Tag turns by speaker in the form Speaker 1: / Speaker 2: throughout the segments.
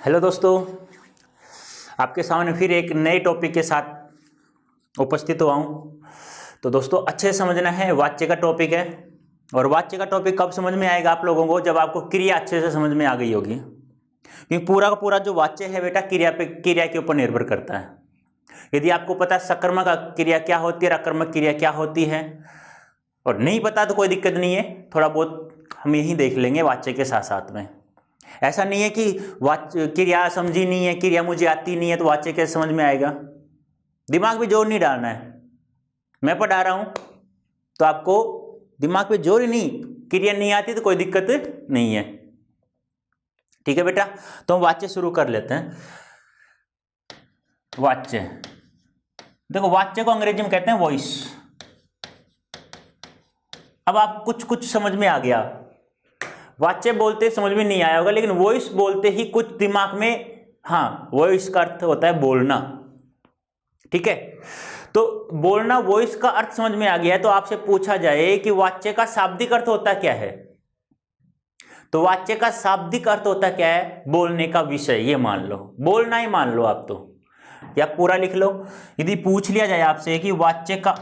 Speaker 1: Hello दोस्तों, आपके सामने फिर एक नए टॉपिक के साथ उपस्थित हुआ हूँ। तो दोस्तों अच्छे से समझना है, वाच्य का टॉपिक है। और वाच्य का टॉपिक कब समझ में आएगा आप लोगों को? जब आपको क्रिया अच्छे से समझ में आ गई होगी, क्योंकि पूरा का पूरा जो वाच्य है बेटा क्रिया के ऊपर निर्भर करता है। यदि आपको पता है सकर्मक क्रिया क्या होती है, आकर्मक क्रिया क्या होती है, और नहीं पता तो कोई दिक्कत नहीं है, थोड़ा बहुत हम यही देख लेंगे वाच्य के साथ साथ में। ऐसा नहीं है कि वाच्य क्रिया समझी नहीं है, क्रिया मुझे आती नहीं है तो वाच्य कैसे समझ में आएगा। दिमाग पे जोर नहीं डालना है। मैं पढ़ा रहा हूं तो आपको दिमाग पे जोर ही नहीं, क्रिया नहीं आती तो कोई दिक्कत नहीं है। ठीक है बेटा, तो हम वाच्य शुरू कर लेते हैं। वाच्य, देखो वाच्य को अंग्रेजी में कहते हैं वॉइस। अब आप कुछ समझ में आ गया। वाच्य बोलते समझ में नहीं आया होगा, लेकिन वॉइस बोलते ही कुछ दिमाग में, हाँ, वॉइस का अर्थ होता है बोलना। ठीक है, तो बोलना, वॉइस का अर्थ समझ में आ गया है। तो आपसे पूछा जाए कि वाच्य का शाब्दिक अर्थ होता क्या है, तो वाच्य का शाब्दिक अर्थ होता क्या है? बोलने का विषय, ये मान लो, बोलना ही मान लो आप, तो या पूरा लिख लो। यदि पूछ लिया जाए आपसे कि वाच्य का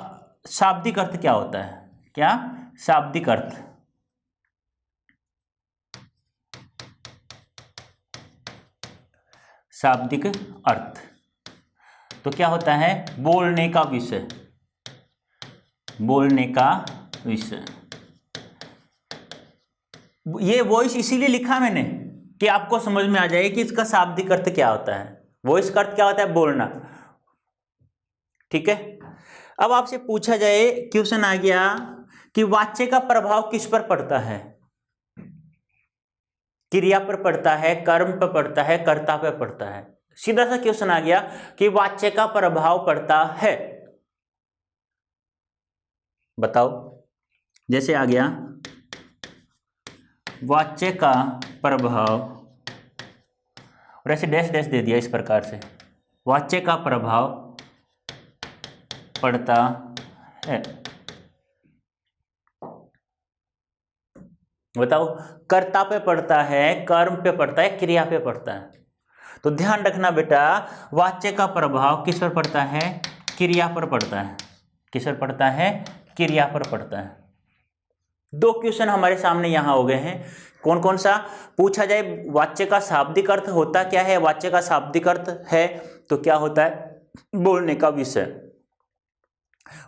Speaker 1: शाब्दिक अर्थ क्या होता है, क्या शाब्दिक अर्थ, शाब्दिक अर्थ तो क्या होता है? बोलने का विषय, बोलने का विषय। ये वॉइस इसीलिए लिखा मैंने कि आपको समझ में आ जाए कि इसका शाब्दिक अर्थ क्या होता है। वॉइस का अर्थ क्या होता है? बोलना। ठीक है, अब आपसे पूछा जाए, क्वेश्चन आ गया कि वाच्य का प्रभाव किस पर पड़ता है? क्रिया पर पड़ता है, कर्म पर पड़ता है, कर्ता पर पड़ता है? सीधा सा क्वेश्चन आ गया कि वाच्य का प्रभाव पड़ता है, बताओ। जैसे आ गया वाच्य का प्रभाव, और ऐसे डैश डैश दे दिया इस प्रकार से, वाच्य का प्रभाव पड़ता है। बताओ, कर्ता पे पड़ता है, कर्म पे पड़ता है, क्रिया पे पड़ता है? तो ध्यान रखना बेटा, वाच्य का प्रभाव किस पर पड़ता है? क्रिया पर पड़ता है। किस पर पड़ता है? क्रिया पर पड़ता है। दो क्वेश्चन हमारे सामने यहां हो गए हैं। कौन कौन सा? पूछा जाए वाच्य का शाब्दिक अर्थ होता क्या है? वाच्य का शाब्दिक अर्थ है तो क्या होता है? बोलने का विषय।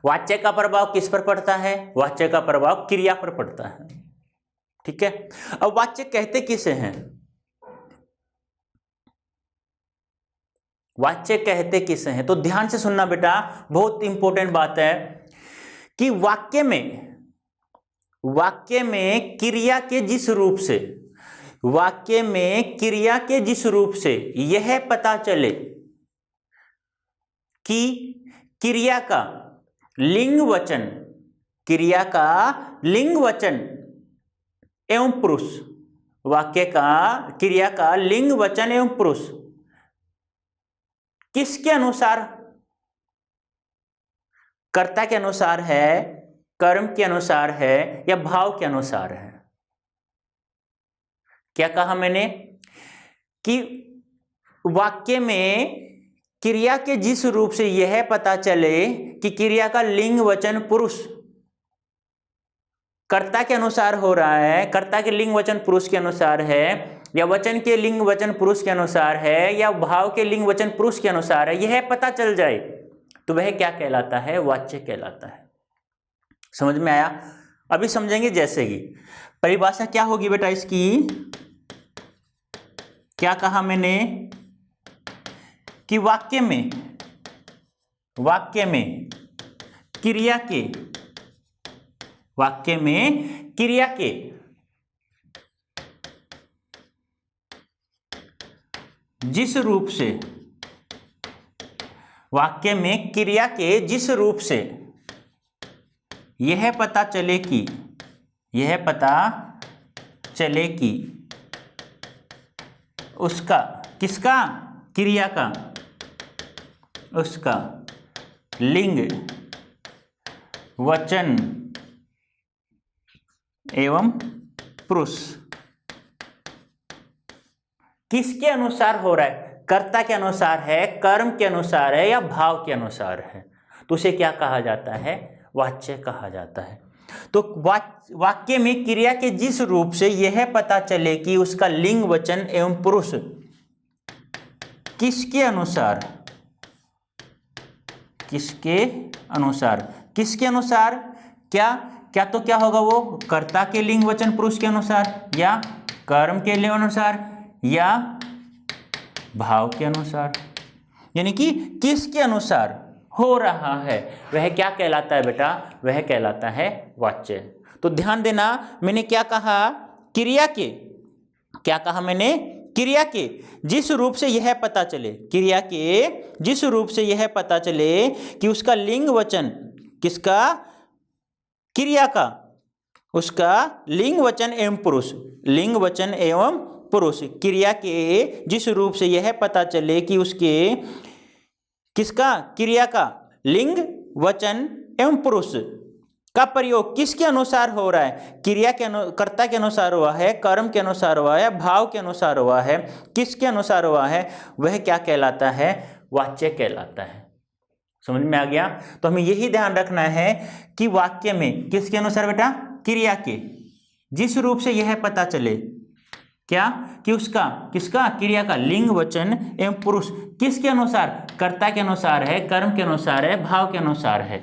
Speaker 1: वाच्य का प्रभाव किस पर पड़ता है? वाच्य का प्रभाव क्रिया पर पड़ता है। ठीक है, अब वाच्य कहते किसे हैं? वाच्य कहते किसे हैं? तो ध्यान से सुनना बेटा, बहुत इंपॉर्टेंट बात है कि वाक्य में क्रिया के जिस रूप से, वाक्य में क्रिया के जिस रूप से यह पता चले कि क्रिया का लिंग वचन, क्रिया का लिंग वचन एवं पुरुष, वाक्य का क्रिया का लिंग वचन एवं पुरुष किसके अनुसार? कर्ता के अनुसार है, कर्म के अनुसार है, या भाव के अनुसार है? क्या कहा मैंने कि वाक्य में क्रिया के जिस रूप से यह पता चले कि क्रिया का लिंग वचन पुरुष कर्ता के अनुसार हो रहा है, कर्ता के लिंग वचन पुरुष के अनुसार है, या वचन के लिंग वचन पुरुष के अनुसार है, या भाव के लिंग वचन पुरुष के अनुसार है, यह पता चल जाए तो वह क्या कहलाता है? वाच्य कहलाता है। समझ में आया? अभी समझेंगे। जैसे कि परिभाषा क्या होगी बेटा इसकी? क्या कहा मैंने कि वाक्य में क्रिया के, वाक्य में क्रिया के जिस रूप से, वाक्य में क्रिया के जिस रूप से यह पता चले कि, यह पता चले कि उसका, किसका? क्रिया का, उसका लिंग वचन एवं पुरुष किसके अनुसार हो रहा है? कर्ता के अनुसार है, कर्म के अनुसार है, या भाव के अनुसार है, तो उसे क्या कहा जाता है? वाच्य कहा जाता है। तो वाक्य में क्रिया के जिस रूप से यह पता चले कि उसका लिंग, वचन एवं पुरुष किसके अनुसार, किसके अनुसार, किसके अनुसार, क्या तो क्या होगा वो? कर्ता के लिंग, वचन, पुरुष के अनुसार, या कर्म के लिंग अनुसार, या भाव के अनुसार, यानी कि किसके अनुसार हो रहा है, वह क्या कहलाता है बेटा? वह कहलाता है वाच्य। तो ध्यान देना, मैंने क्या कहा? क्रिया के, क्या कहा मैंने? क्रिया के जिस रूप से यह पता चले, क्रिया के जिस रूप से यह पता चले कि उसका लिंग, वचन, किसका? क्रिया का, उसका लिंग, वचन एवं पुरुष, लिंग, वचन एवं पुरुष, क्रिया के जिस रूप से यह पता चले कि उसके, किसका? क्रिया का लिंग, वचन एवं पुरुष का प्रयोग किसके अनुसार हो रहा है? क्रिया के कर्ता के अनुसार हुआ है, कर्म के अनुसार हुआ है, भाव के अनुसार हुआ है, किसके अनुसार हुआ है? वह क्या कहलाता है? वाच्य कहलाता है। समझ में आ गया? तो हमें यही ध्यान रखना है कि वाक्य में किसके अनुसार बेटा? क्रिया के जिस रूप से यह पता चले, क्या? कि उसका, किसका? क्रिया का लिंग, वचन एवं पुरुष किसके अनुसार? कर्ता के अनुसार है, कर्म के अनुसार है, भाव के अनुसार है,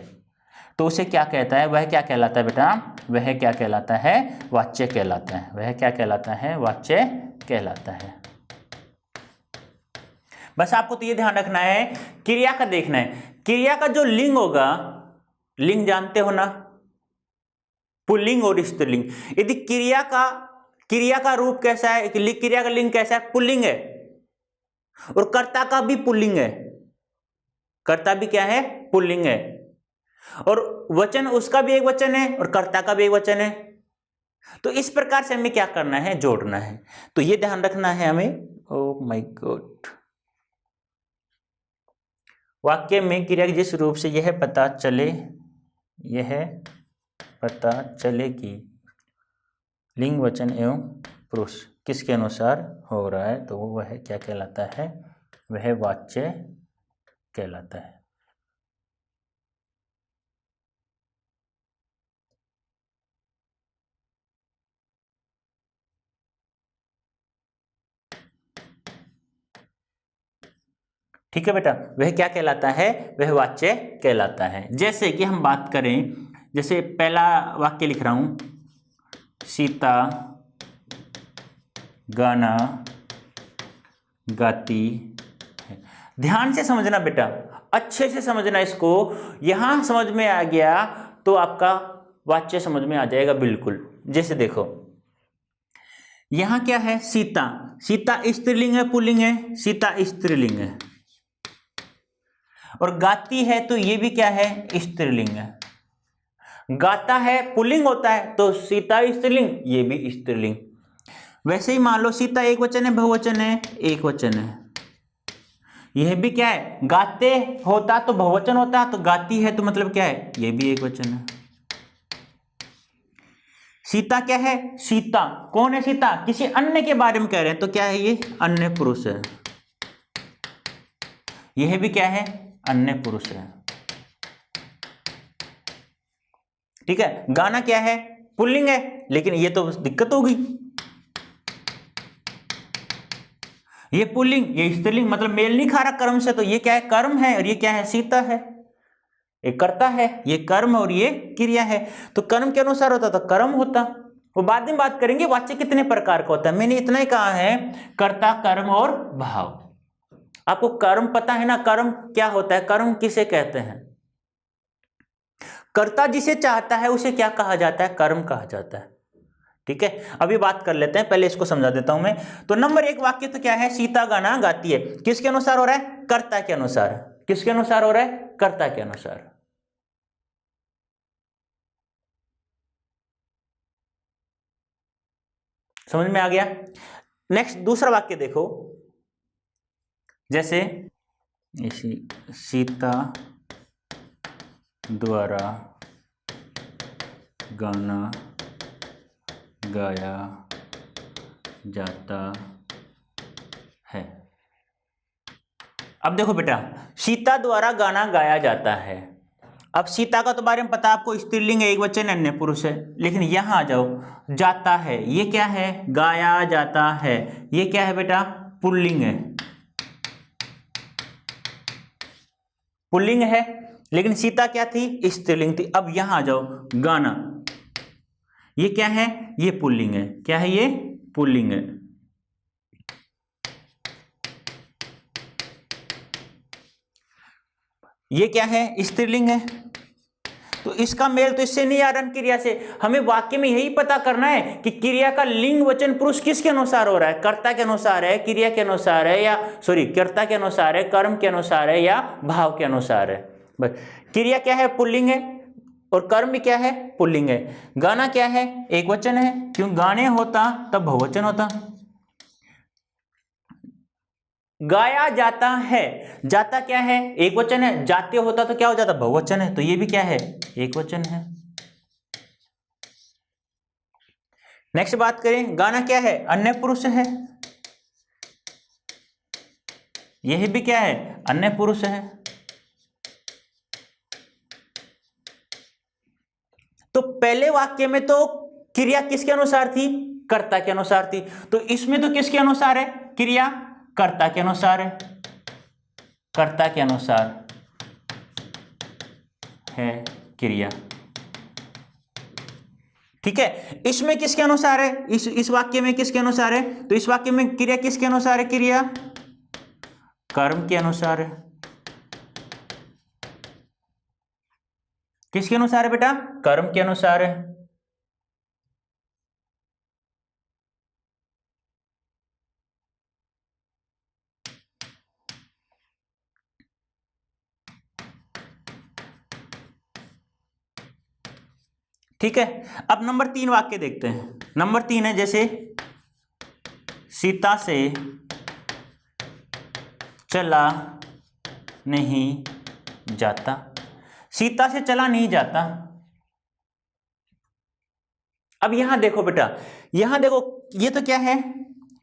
Speaker 1: तो उसे क्या कहता है? वह क्या कहलाता है बेटा? वह क्या कहलाता है? वाच्य कहलाता है। वह क्या कहलाता है? वाच्य कहलाता है। बस आपको तो ये ध्यान रखना है, क्रिया का देखना है, क्रिया का जो लिंग होगा, लिंग जानते हो ना, पुल्लिंग और स्त्रीलिंग। यदि क्रिया का रूप कैसा है, क्रिया का लिंग कैसा है? पुल्लिंग है, और कर्ता का भी पुल्लिंग है, कर्ता भी क्या है? पुल्लिंग है, और वचन उसका भी एक वचन है और कर्ता का भी एक वचन है। तो इस प्रकार से हमें क्या करना है? जोड़ना है। तो ये ध्यान रखना है हमें। ओह माय गॉड, वाक्य में क्रिया के जिस रूप से यह पता चले कि लिंग, वचन एवं पुरुष किसके अनुसार हो रहा है, तो वह क्या कहलाता है? वह वाच्य कहलाता है। ठीक है बेटा, वह क्या कहलाता है? वह वाच्य कहलाता है। जैसे कि हम बात करें, जैसे पहला वाक्य लिख रहा हूं, सीता गाना गाती है। ध्यान से समझना बेटा, अच्छे से समझना इसको। यहां समझ में आ गया तो आपका वाच्य समझ में आ जाएगा बिल्कुल। जैसे देखो, यहां क्या है? सीता, सीता स्त्रीलिंग है, पुल्लिंग है? सीता स्त्रीलिंग है। और गाती है, तो ये भी क्या है? स्त्रीलिंग है। गाता है पुल्लिंग होता है, तो सीता स्त्रीलिंग, ये भी स्त्रीलिंग। वैसे ही मान लो सीता एक वचन है, बहुवचन है, एक वचन है, यह भी क्या है? गाते होता तो बहुवचन होता, तो गाती है तो मतलब क्या है? ये भी एक वचन है। सीता क्या है? सीता कौन है? सीता किसी अन्य के बारे में कह रहे हैं, तो क्या है? ये अन्य पुरुष है। यह भी क्या है? अन्य पुरुष है। ठीक है। गाना क्या है? पुल्लिंग है, लेकिन ये तो दिक्कत होगी, ये पुल्लिंग, ये स्त्रीलिंग, मतलब मेल नहीं खा रहा कर्म से, तो ये क्या है? कर्म है, और ये क्या है? सीता है। एक कर्ता है, ये कर्म और ये क्रिया है। तो कर्म के अनुसार होता तो कर्म होता। वो बाद में बात करेंगे वाच्य कितने प्रकार का होता है। मैंने इतना ही कहा है, कर्ता, कर्म और भाव। आपको कर्म पता है ना? कर्म क्या होता है? कर्म किसे कहते हैं? कर्ता जिसे चाहता है उसे क्या कहा जाता है? कर्म कहा जाता है। ठीक है, अभी बात कर लेते हैं, पहले इसको समझा देता हूं मैं। तो नंबर एक वाक्य तो क्या है? सीता गाना गाती है। किसके अनुसार हो रहा है? कर्ता के अनुसार। किसके अनुसार हो रहा है? कर्ता के अनुसार। समझ में आ गया? नेक्स्ट दूसरा वाक्य देखो, जैसे सीता द्वारा गाना गाया जाता है। अब देखो बेटा, सीता द्वारा गाना गाया जाता है। अब सीता का तो बारे में पता आपको, स्त्रीलिंग है, एक वचन अन्य पुरुष है। लेकिन यहां आ जाओ, जाता है, ये क्या है? गाया जाता है, ये क्या है बेटा? पुल्लिंग है, पुल्लिंग है। लेकिन सीता क्या थी? स्त्रीलिंग थी। अब यहां आ जाओ, गाना, ये क्या है? ये पुल्लिंग है। क्या है? ये पुल्लिंग है। ये क्या है? स्त्रीलिंग है। तो इसका मेल तो इससे नहीं आ रहा, क्रिया से। हमें वाक्य में यही पता करना है कि क्रिया का लिंग वचन पुरुष किसके अनुसार हो रहा है? कर्ता के अनुसार है, क्रिया के अनुसार है, या कर्ता के अनुसार है, कर्म के अनुसार है, या भाव के अनुसार है। बस क्रिया क्या है? पुल्लिंग है। और कर्म भी क्या है? पुल्लिंग है। गाना क्या है? एक वचन है, क्यों? गाने होता तब बहुवचन होता। गाया जाता है, जाता क्या है? एक वचन है। जाते होता तो क्या हो जाता? बहुवचन है। तो ये भी क्या है? एक वचन है। नेक्स्ट बात करें, गाना क्या है? अन्य पुरुष है। यह भी क्या है? अन्य पुरुष है। तो पहले वाक्य में तो क्रिया किसके अनुसार थी? कर्ता के अनुसार थी। तो इसमें तो किसके अनुसार है? क्रिया कर्ता के अनुसार है, कर्ता के अनुसार है क्रिया। ठीक है। इसमें किसके अनुसार है? इस वाक्य में किसके अनुसार है? तो इस वाक्य में क्रिया किसके अनुसार है? क्रिया कर्म के अनुसार है। किसके अनुसार है बेटा? कर्म के अनुसार है। ठीक है। अब नंबर 3 वाक्य देखते हैं। नंबर 3 है, जैसे सीता से चला नहीं जाता। सीता से चला नहीं जाता। अब यहां देखो बेटा, यहां देखो, ये तो क्या है?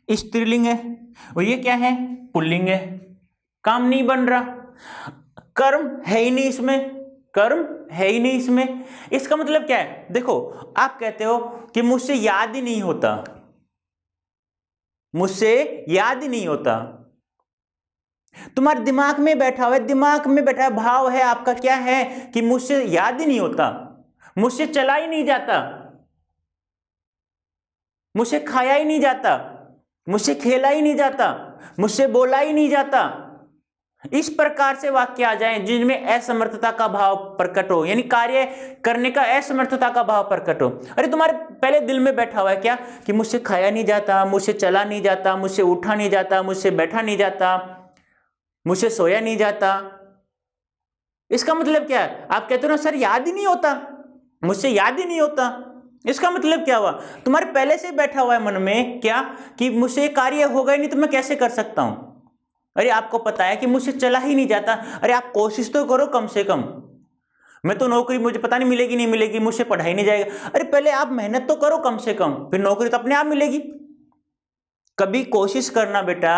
Speaker 1: स्त्रीलिंग है, और ये क्या है? पुल्लिंग है। काम नहीं बन रहा, कर्म है ही नहीं इसमें, कर्म है ही नहीं इसमें। इसका मतलब क्या है? देखो, आप कहते हो कि मुझसे याद ही नहीं होता, मुझसे याद ही नहीं होता। तुम्हारे दिमाग में बैठा हुआ है, दिमाग में बैठा भाव है आपका, क्या है? कि मुझसे याद ही नहीं होता, मुझसे चला ही नहीं जाता, मुझसे खाया ही नहीं जाता, मुझसे खेला ही नहीं जाता, मुझसे बोला ही नहीं जाता। इस प्रकार से वाक्य आ जाएं जिनमें असमर्थता का भाव प्रकट हो, यानी कार्य करने का असमर्थता का भाव प्रकट हो। अरे तुम्हारे पहले दिल में बैठा हुआ है क्या? कि मुझसे खाया नहीं जाता, मुझसे चला नहीं जाता, मुझसे उठा नहीं जाता, मुझसे बैठा नहीं जाता, मुझसे सोया नहीं जाता। इसका मतलब क्या है? आप कहते हो ना सर याद ही नहीं होता, मुझसे याद ही नहीं होता। इसका मतलब क्या हुआ? तुम्हारे पहले से बैठा हुआ है मन में क्या? कि मुझसे कार्य होगा ही नहीं तो मैं कैसे कर सकता हूं। अरे आपको पता है कि मुझसे चला ही नहीं जाता। अरे आप कोशिश तो करो कम से कम। मैं तो नौकरी, मुझे पता नहीं मिलेगी नहीं मिलेगी, मुझसे पढ़ाई नहीं जाएगा। अरे पहले आप मेहनत तो करो कम से कम, फिर नौकरी तो अपने आप मिलेगी। कभी कोशिश करना बेटा,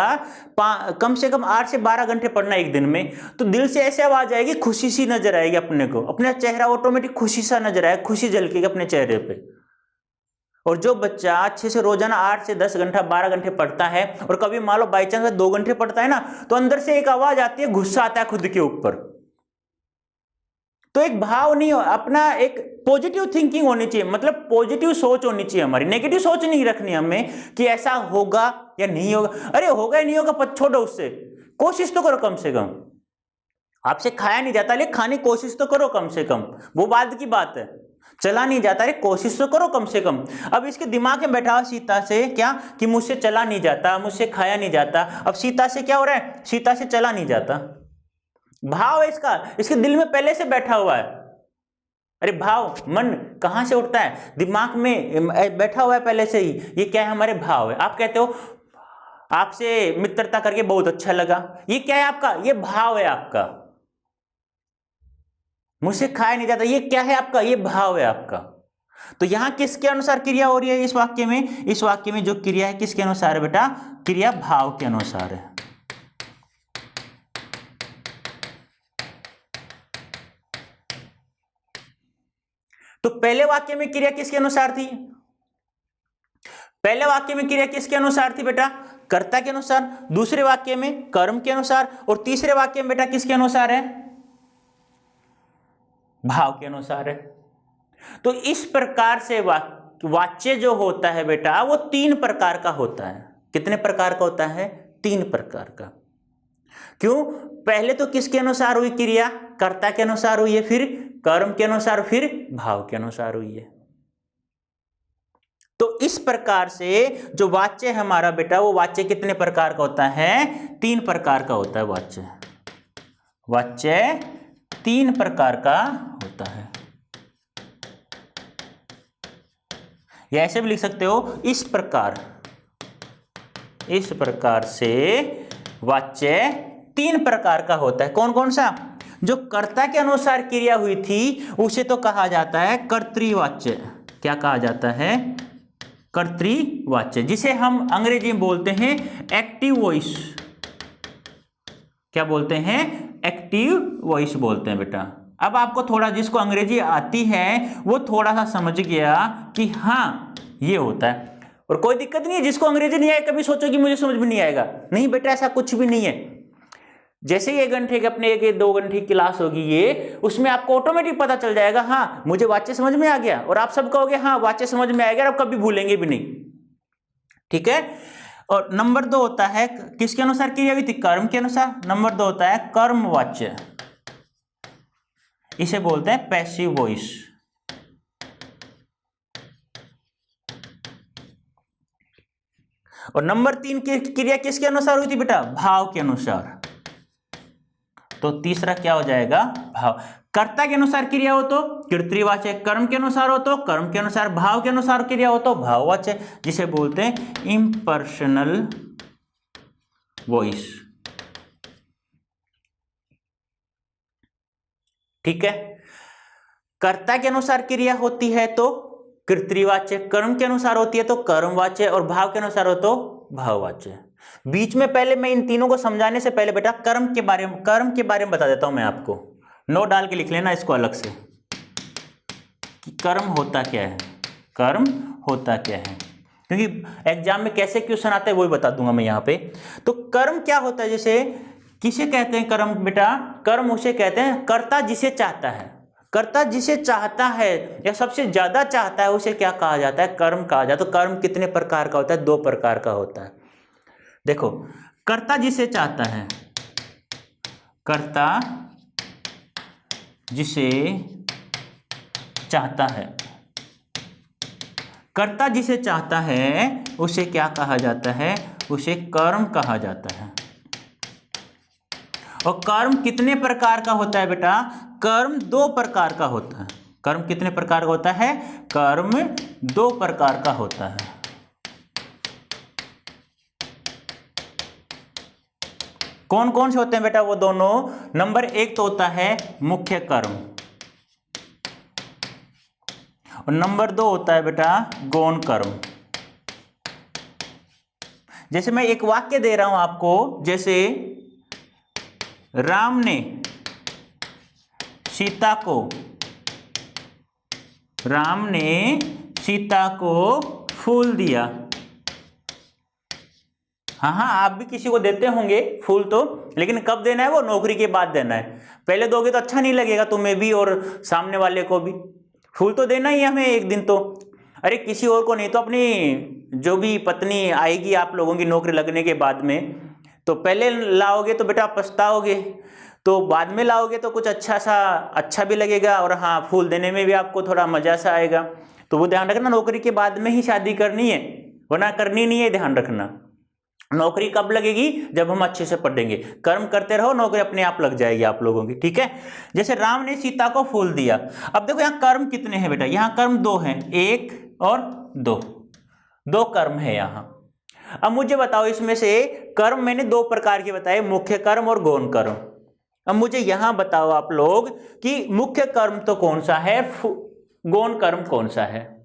Speaker 1: कम से कम 8 से 12 घंटे पढ़ना एक दिन में, तो दिल से ऐसे आवाज आएगी, खुशी सी नजर आएगी अपने को, अपना चेहरा ऑटोमेटिक खुशी सा नजर आएगा, खुशी झलकेगी अपने चेहरे पे। और जो बच्चा अच्छे से रोजाना 8 से 10 घंटा 12 घंटे पढ़ता है, और कभी मान लो बाई चांस 2 घंटे पढ़ता है ना, तो अंदर से एक आवाज आती है, गुस्सा आता है खुद के ऊपर। तो एक भाव नहीं हो, अपना एक पॉजिटिव थिंकिंग होनी चाहिए, मतलब पॉजिटिव सोच होनी चाहिए हमारी, नेगेटिव सोच नहीं रखनी हमें कि ऐसा होगा या नहीं होगा। अरे होगा या नहीं होगा छोड़ो, उससे कोशिश तो करो कम से कम। आपसे खाया नहीं जाता, लेकिन खाने की कोशिश तो करो कम से कम, वो बाद की बात है। चला नहीं जाता, अरे कोशिश तो करो कम से कम। अब इसके दिमाग में बैठा हुआ सीता से क्या? कि मुझसे चला नहीं जाता, मुझसे खाया नहीं जाता। अब सीता से क्या हो रहा है? सीता से चला नहीं जाता। भाव है इसका, इसके दिल में पहले से बैठा हुआ है। अरे भाव, मन कहां से उठता है? दिमाग में बैठा हुआ है पहले से ही। ये क्या है? हमारे भाव है। आप कहते हो आपसे मित्रता करके बहुत अच्छा लगा, ये क्या है आपका? ये भाव है आपका। मुझसे खाया नहीं जाता, ये क्या है आपका? ये भाव है आपका। तो यहां किसके अनुसार क्रिया हो रही है इस वाक्य में? इस वाक्य में जो क्रिया है किसके अनुसार है बेटा? क्रिया भाव के अनुसार है। तो पहले वाक्य में क्रिया किसके अनुसार थी? पहले वाक्य में क्रिया किसके अनुसार थी बेटा? कर्ता के अनुसार। दूसरे वाक्य में कर्म के अनुसार। और तीसरे वाक्य में बेटा किसके अनुसार है? भाव के अनुसार है। तो इस प्रकार से वाच्य जो होता है बेटा वो 3 प्रकार का होता है। कितने प्रकार का होता है? 3 प्रकार का। क्यों? पहले तो किसके अनुसार हुई क्रिया? कर्ता के अनुसार हुई है, फिर कर्म के अनुसार, फिर भाव के अनुसार हुई है। तो इस प्रकार से जो वाच्य है हमारा बेटा वो वाच्य कितने प्रकार का होता है? 3 प्रकार का होता है वाच्य। वाच्य 3 प्रकार का होता है। या ऐसे भी लिख सकते हो इस प्रकार से वाच्य 3 प्रकार का होता है। कौन कौन सा? जो कर्ता के अनुसार क्रिया हुई थी उसे तो कहा जाता है कर्तृवाच्य। क्या कहा जाता है? कर्तृवाच्य, जिसे हम अंग्रेजी में बोलते हैं एक्टिव वॉइस। क्या बोलते हैं? एक्टिव वॉइस बोलते हैं बेटा। अब आपको थोड़ा, जिसको अंग्रेजी आती है वो थोड़ा सा समझ गया कि हाँ ये होता है, और कोई दिक्कत नहीं है। जिसको अंग्रेजी नहीं आए कभी सोचो कि मुझे समझ में नहीं आएगा, नहीं बेटा ऐसा कुछ भी नहीं है। जैसे ही 1 घंटे के अपने 1-2 घंटे की क्लास होगी ये, उसमें आपको ऑटोमेटिक पता चल जाएगा हाँ मुझे वाच्य समझ में आ गया, और आप सब कहोगे हाँ वाच्य समझ में आ गया, आप कभी भूलेंगे भी नहीं। ठीक है। और नंबर 2 होता है किसके अनुसार क्रिया हुई थी? कर्म के अनुसार। नंबर 2 होता है कर्मवाच्य, इसे बोलते हैं पैसिव वॉइस। और नंबर 3 की क्रिया किसके अनुसार हुई थी बेटा? भाव के अनुसार। तो तीसरा क्या हो जाएगा? भाव। कर्ता के अनुसार क्रिया हो तो कर्तृवाच्य, कर्म के अनुसार हो तो कर्म के अनुसार, भाव के अनुसार क्रिया हो तो भाववाच्य, जिसे बोलते हैं इम्पर्सनल वॉइस। ठीक है। कर्ता के अनुसार क्रिया होती है तो कर्तृवाच्य, कर्म के अनुसार होती है तो कर्मवाच्य, और भाव के अनुसार हो तो भाववाच्य। बीच में पहले मैं इन तीनों को समझाने से पहले बेटा कर्म के बारे में बता देता हूं मैं आपको। नोट डाल के लिख लेना इसको अलग से कि कर्म होता क्या है। कर्म होता क्या है, क्योंकि एग्जाम में कैसे क्वेश्चन आते हैं वो भी बता दूंगा मैं यहाँ पे। तो कर्म क्या होता है? जैसे किसे कहते हैं कर्म बेटा? कर्म उसे कहते हैं कर्ता जिसे चाहता है। कर्ता जिसे चाहता है या सबसे ज्यादा चाहता है उसे क्या कहा जाता है? कर्म कहा जाता है। तो कर्म कितने प्रकार का होता है? 2 प्रकार का होता है। देखो, कर्ता जिसे चाहता है, कर्ता जिसे चाहता है, कर्ता जिसे चाहता है उसे क्या कहा जाता है? उसे कर्म कहा जाता है। और कर्म कितने प्रकार का होता है बेटा? कर्म 2 प्रकार का होता है। कर्म कितने प्रकार का होता है? कर्म 2 प्रकार का होता है। कौन कौन से होते हैं बेटा वो दोनों? नंबर 1 तो होता है मुख्य कर्म, और नंबर 2 होता है बेटा गौण कर्म। जैसे मैं एक वाक्य दे रहा हूं आपको, जैसे राम ने सीता को फूल दिया। हाँ, आप भी किसी को देते होंगे फूल तो, लेकिन कब देना है? वो नौकरी के बाद देना है। पहले दोगे तो अच्छा नहीं लगेगा तुम्हें भी और सामने वाले को भी। फूल तो देना ही हमें एक दिन तो। अरे किसी और को नहीं तो अपनी जो भी पत्नी आएगी आप लोगों की नौकरी लगने के बाद में, तो पहले लाओगे तो बेटा पछताओगे, तो बाद में लाओगे तो कुछ अच्छा भी लगेगा, और हाँ फूल देने में भी आपको थोड़ा मजा सा आएगा। तो वो ध्यान रखना, नौकरी के बाद में ही शादी करनी है, वरना करनी नहीं है। ध्यान रखना, नौकरी कब लगेगी? जब हम अच्छे से पढ़ेंगे। कर्म करते रहो, नौकरी अपने आप लग जाएगी आप लोगों की। ठीक है। जैसे राम ने सीता को फूल दिया। अब देखो यहाँ कर्म कितने हैं बेटा? यहाँ कर्म 2 हैं, 1 और 2 कर्म है यहाँ। अब मुझे बताओ इसमें से कर्म मैंने 2 प्रकार के बताए, मुख्य कर्म और गौण कर्म। अब मुझे यहां बताओ आप लोग कि मुख्य कर्म तो कौन सा है, गौण कर्म कौन सा है?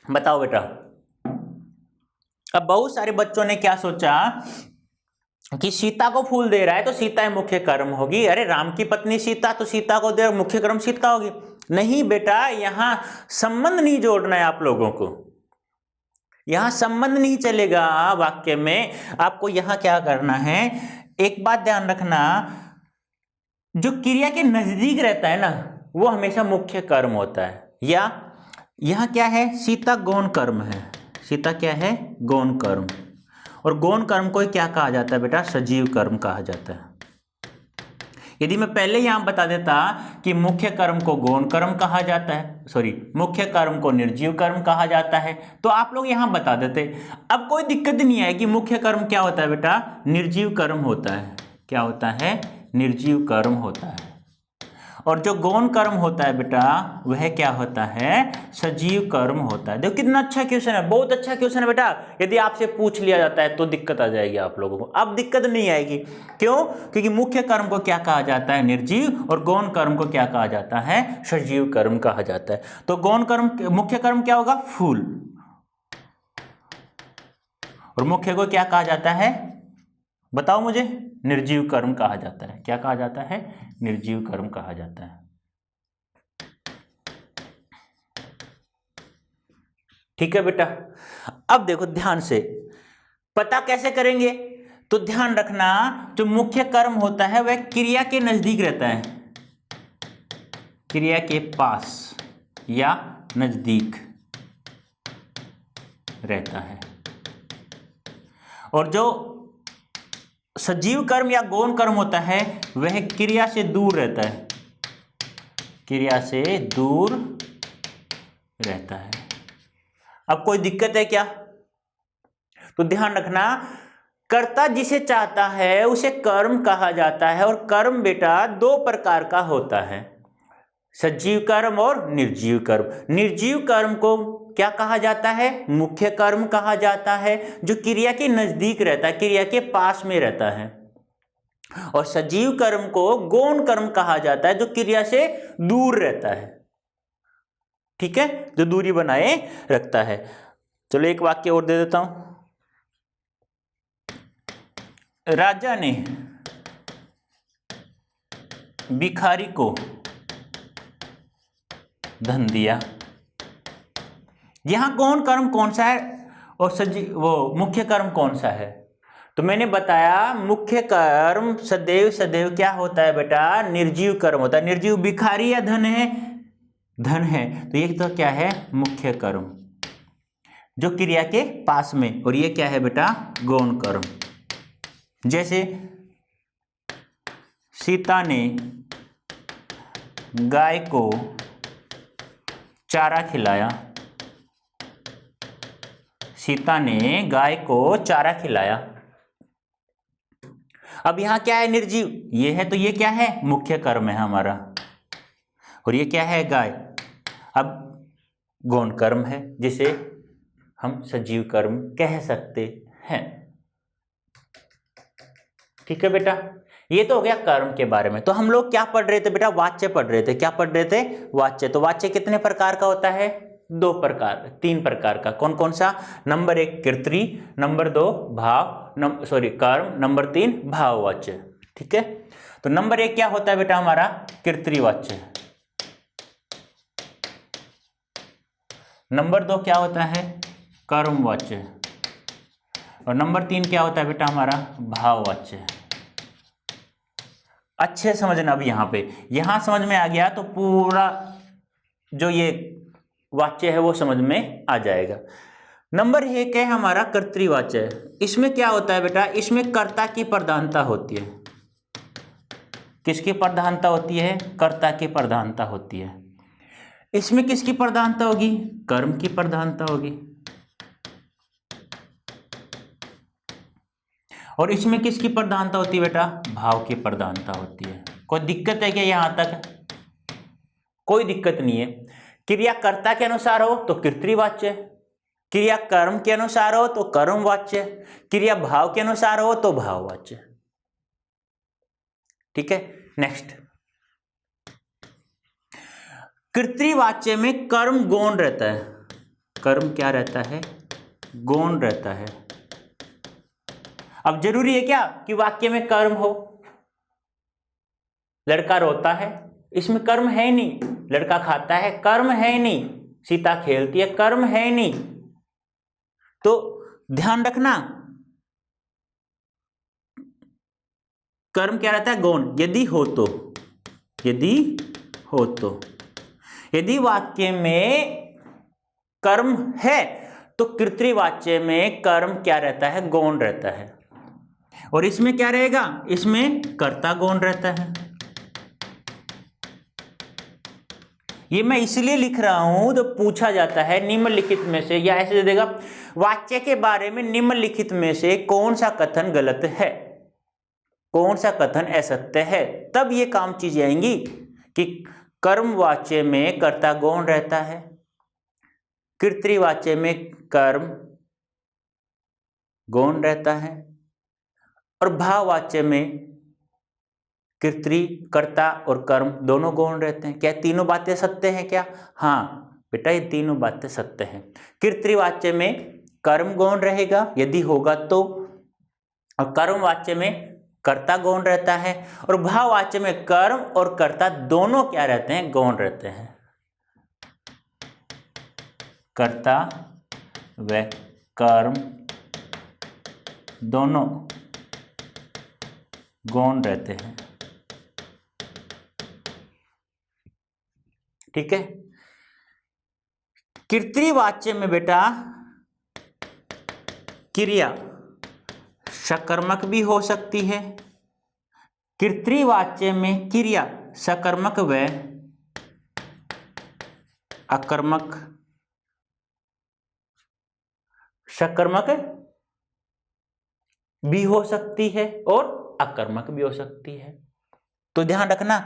Speaker 1: बताओ बेटा। अब बहुत सारे बच्चों ने क्या सोचा कि सीता को फूल दे रहा है तो सीता ही मुख्य कर्म होगी। अरे राम की पत्नी सीता, तो सीता को दे मुख्य कर्म सीता होगी। नहीं बेटा, यहां संबंध नहीं जोड़ना है आप लोगों को, यहां संबंध नहीं चलेगा वाक्य में। आपको यहां क्या करना है, एक बात ध्यान रखना, जो क्रिया के नजदीक रहता है ना वो हमेशा मुख्य कर्म होता है। या यहां क्या है, सीता गौण कर्म है, सीता क्या है, गौण कर्म। और गौण कर्म को क्या कहा जाता है बेटा, सजीव कर्म कहा जाता है। यदि मैं पहले यहां बता देता कि मुख्य कर्म को गौण कर्म कहा जाता है, सॉरी मुख्य कर्म को निर्जीव कर्म कहा जाता है, तो आप लोग यहां बता देते। अब कोई दिक्कत नहीं आएगी। मुख्य कर्म क्या होता है बेटा, निर्जीव कर्म होता है। क्या होता है, निर्जीव कर्म होता है। और जो गौण कर्म होता है बेटा वह क्या होता है, सजीव कर्म होता है। देखो कितना अच्छा क्वेश्चन है, बहुत अच्छा क्वेश्चन है बेटा। यदि आपसे पूछ लिया जाता है तो दिक्कत आ जाएगी आप लोगों को। अब दिक्कत नहीं आएगी, क्यों, क्योंकि मुख्य कर्म को क्या कहा जाता है, निर्जीव, और गौण कर्म को क्या कहा जाता है, सजीव कर्म कहा जाता है। तो गौण कर्म, मुख्य कर्म क्या होगा, फूल, और मुख्य को क्या कहा जाता है, बताओ मुझे, निर्जीव कर्म कहा जाता है। क्या कहा जाता है, निर्जीव कर्म कहा जाता है। ठीक है बेटा। अब देखो ध्यान से, पता कैसे करेंगे, तो ध्यान रखना, जो मुख्य कर्म होता है वह क्रिया के नजदीक रहता है, क्रिया के पास या नजदीक रहता है। और जो सजीव कर्म या गौण कर्म होता है वह क्रिया से दूर रहता है, क्रिया से दूर रहता है। अब कोई दिक्कत है क्या, तो ध्यान रखना, कर्ता जिसे चाहता है उसे कर्म कहा जाता है। और कर्म बेटा दो प्रकार का होता है, सजीव कर्म और निर्जीव कर्म। निर्जीव कर्म को क्या कहा जाता है, मुख्य कर्म कहा जाता है, जो क्रिया के नजदीक रहता है, क्रिया के पास में रहता है। और सजीव कर्म को गौण कर्म कहा जाता है, जो क्रिया से दूर रहता है। ठीक है, जो दूरी बनाए रखता है। चलो एक वाक्य और दे देता हूं। राजा ने भिखारी को धन दिया। यहां गौण कर्म कौन सा है और वो मुख्य कर्म कौन सा है, तो मैंने बताया मुख्य कर्म सदैव सदैव क्या होता है बेटा, निर्जीव कर्म होता है। निर्जीव भिखारी या धन है, धन है, तो ये तो क्या है, मुख्य कर्म, जो क्रिया के पास में। और ये क्या है बेटा, गौण कर्म। जैसे सीता ने गाय को चारा खिलाया, सीता ने गाय को चारा खिलाया। अब यहां क्या है, निर्जीव, ये है, तो ये क्या है, मुख्य कर्म है हमारा। और ये क्या है, गाय, अब गौण कर्म है, जिसे हम सजीव कर्म कह सकते हैं। ठीक है बेटा, ये तो हो गया कर्म के बारे में। तो हम लोग क्या पढ़ रहे थे बेटा, वाच्य पढ़ रहे थे। क्या पढ़ रहे थे, वाच्य। तो वाच्य कितने प्रकार का होता है, दो प्रकार, तीन प्रकार का। कौन कौन सा, नंबर एक कर्तृ, नंबर दो भाव, कर्म, नंबर तीन भाववाच्य। ठीक है, तो नंबर एक क्या होता है बेटा हमारा, कर्तृवाच्य। नंबर दो क्या होता है, कर्मवाच्य। और नंबर तीन क्या होता है बेटा हमारा, भाववाच्य। अच्छे समझना अब यहां समझ में आ गया तो पूरा जो ये वाच्य है वो समझ में आ जाएगा। नंबर एक है हमारा कर्तृवाच्य। इसमें क्या होता है बेटा, इसमें कर्ता की प्रधानता होती है। किसकी प्रधानता होती है, कर्ता की प्रधानता होती है। इसमें किसकी प्रधानता होगी, कर्म की प्रधानता होगी। और इसमें किसकी प्रधानता होती है बेटा, भाव की प्रधानता होती है। कोई दिक्कत है क्या यहां तक, कोई दिक्कत नहीं है। क्रिया कर्ता के अनुसार हो तो कर्तृवाच्य, क्रिया कर्म के अनुसार हो तो कर्मवाच्य, क्रिया भाव के अनुसार हो तो भाववाच्य। ठीक है, नेक्स्ट, कर्तृवाच्य में कर्म गौण रहता है। कर्म क्या रहता है? गौण रहता है। अब जरूरी है क्या कि वाक्य में कर्म हो? लड़का रोता है, इसमें कर्म है नहीं। लड़का खाता है, कर्म है नहीं। सीता खेलती है, कर्म है नहीं। तो ध्यान रखना, कर्म क्या रहता है? गौण। यदि हो तो, यदि हो तो, यदि वाक्य में कर्म है तो कृत्रिवाच्य में कर्म क्या रहता है? गौण रहता है। और इसमें क्या रहेगा? इसमें कर्ता गौण रहता है। ये मैं इसलिए लिख रहा हूं तो पूछा जाता है निम्नलिखित में से, या ऐसे दे देगा वाक्य के बारे में निम्नलिखित में से कौन सा कथन गलत है, कौन सा कथन असत्य है। तब ये काम चीजें आएंगी कि कर्मवाच्य में कर्ता गौण रहता है, कृत्रिवाच्य में कर्म गौण रहता है, और भाववाच्य में कृत्रि, कर्ता और कर्म दोनों गौण रहते हैं। क्या तीनों बातें सत्य हैं क्या? हाँ बेटा, ये तीनों बातें सत्य हैं। कृत्रिवाच्य में कर्म गौण रहेगा यदि होगा तो, और कर्मवाच्य में कर्ता गौण रहता है, और भाववाच्य में कर्म और कर्ता दोनों क्या रहते हैं? गौण रहते हैं। कर्ता व कर्म दोनों गौण रहते हैं। ठीक है। कृत्रिवाच्य में बेटा क्रिया सकर्मक भी हो सकती है। कृत्रिवाच्य में क्रिया सकर्मक व अकर्मक, सकर्मक भी हो सकती है और अकर्मक भी हो सकती है। तो ध्यान रखना,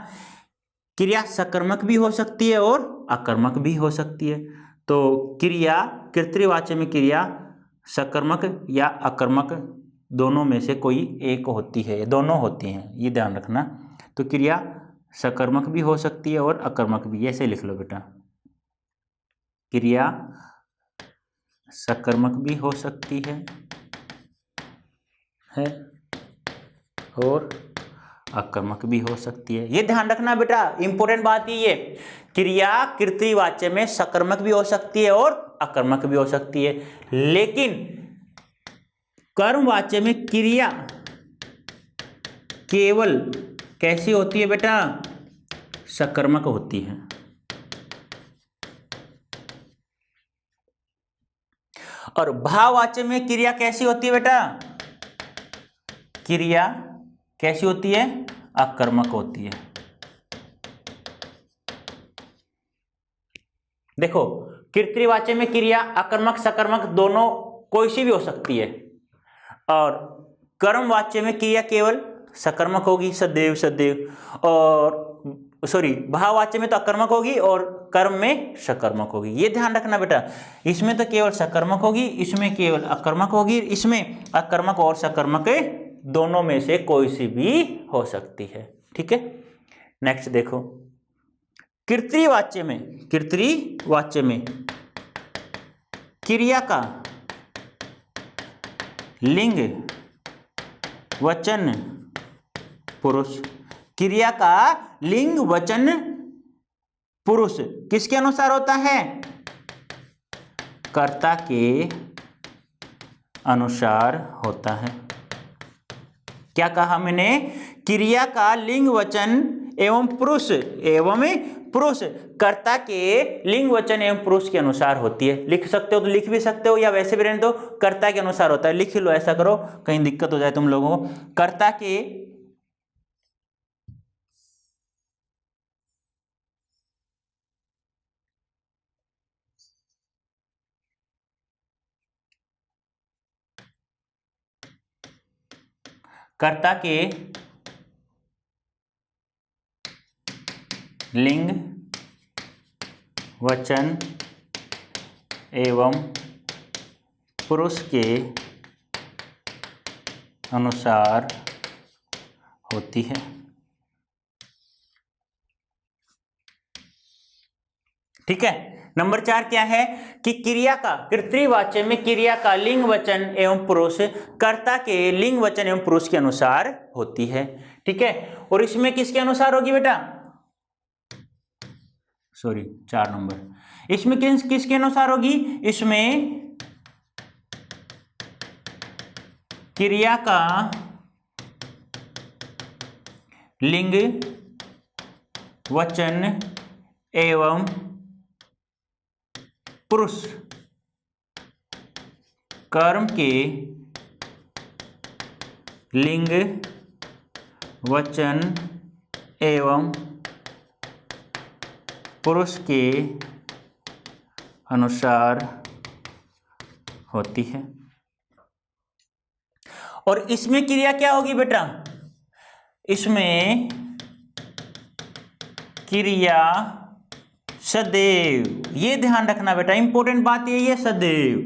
Speaker 1: क्रिया सकर्मक भी हो सकती है और अकर्मक भी हो सकती है। तो क्रिया, कृत्रिवाच्य में क्रिया सकर्मक या अकर्मक दोनों में से कोई एक होती है, दोनों होती हैं, ये ध्यान रखना। तो क्रिया सकर्मक भी हो सकती है और अकर्मक भी, ऐसे लिख लो बेटा, क्रिया सकर्मक भी हो सकती है और अकर्मक भी हो सकती है। ये ध्यान रखना बेटा, इंपॉर्टेंट बात ये, क्रिया कृत्रिवाच्य में सकर्मक भी हो सकती है और अकर्मक भी हो सकती है, लेकिन कर्मवाच्य में क्रिया केवल कैसी होती है बेटा? सकर्मक होती है। और भाववाच्य में क्रिया कैसी होती है बेटा? क्रिया कैसी होती है? अकर्मक होती है। देखो, कृत्रिवाच्य में क्रिया अकर्मक सकर्मक दोनों कोई सी भी हो सकती है, और कर्मवाच्य में क्रिया केवल सकर्मक होगी, सदैव सदैव, और भाववाच्य में तो अकर्मक होगी और कर्म में सकर्मक होगी। ये ध्यान रखना बेटा, इसमें तो केवल सकर्मक होगी, इसमें केवल अकर्मक होगी, इसमें अकर्मक और सकर्मक दोनों में से कोई सी भी हो सकती है। ठीक है, नेक्स्ट देखो, कृत्रिवाच्य में क्रिया का लिंग वचन पुरुष, क्रिया का लिंग वचन पुरुष किसके अनुसार होता है? कर्ता के अनुसार होता है। क्या कहा मैंने? क्रिया का लिंग वचन एवं पुरुष कर्ता के लिंग वचन एवं पुरुष के अनुसार होती है। लिख सकते हो तो लिख भी सकते हो, या वैसे भी रहने दो, कर्ता के अनुसार होता है, लिख लो, ऐसा करो कहीं दिक्कत हो जाए तुम लोगों को। कर्ता के लिंग वचन एवं पुरुष के अनुसार होती है। ठीक है, नंबर 4 क्या है कि क्रिया का कर्तृवाच्य में क्रिया का लिंग वचन एवं पुरुष कर्ता के लिंग वचन एवं पुरुष के अनुसार होती है। ठीक है, और इसमें किसके अनुसार होगी बेटा, सॉरी 4 नंबर, इसमें किसके अनुसार होगी, इसमें क्रिया का लिंग वचन एवं पुरुष कर्म के लिंग वचन एवं पुरुष के अनुसार होती है। और इसमें क्रिया क्या होगी बेटा, इसमें क्रिया सदैव, ये ध्यान रखना बेटा, इंपॉर्टेंट बात यही है, सदैव।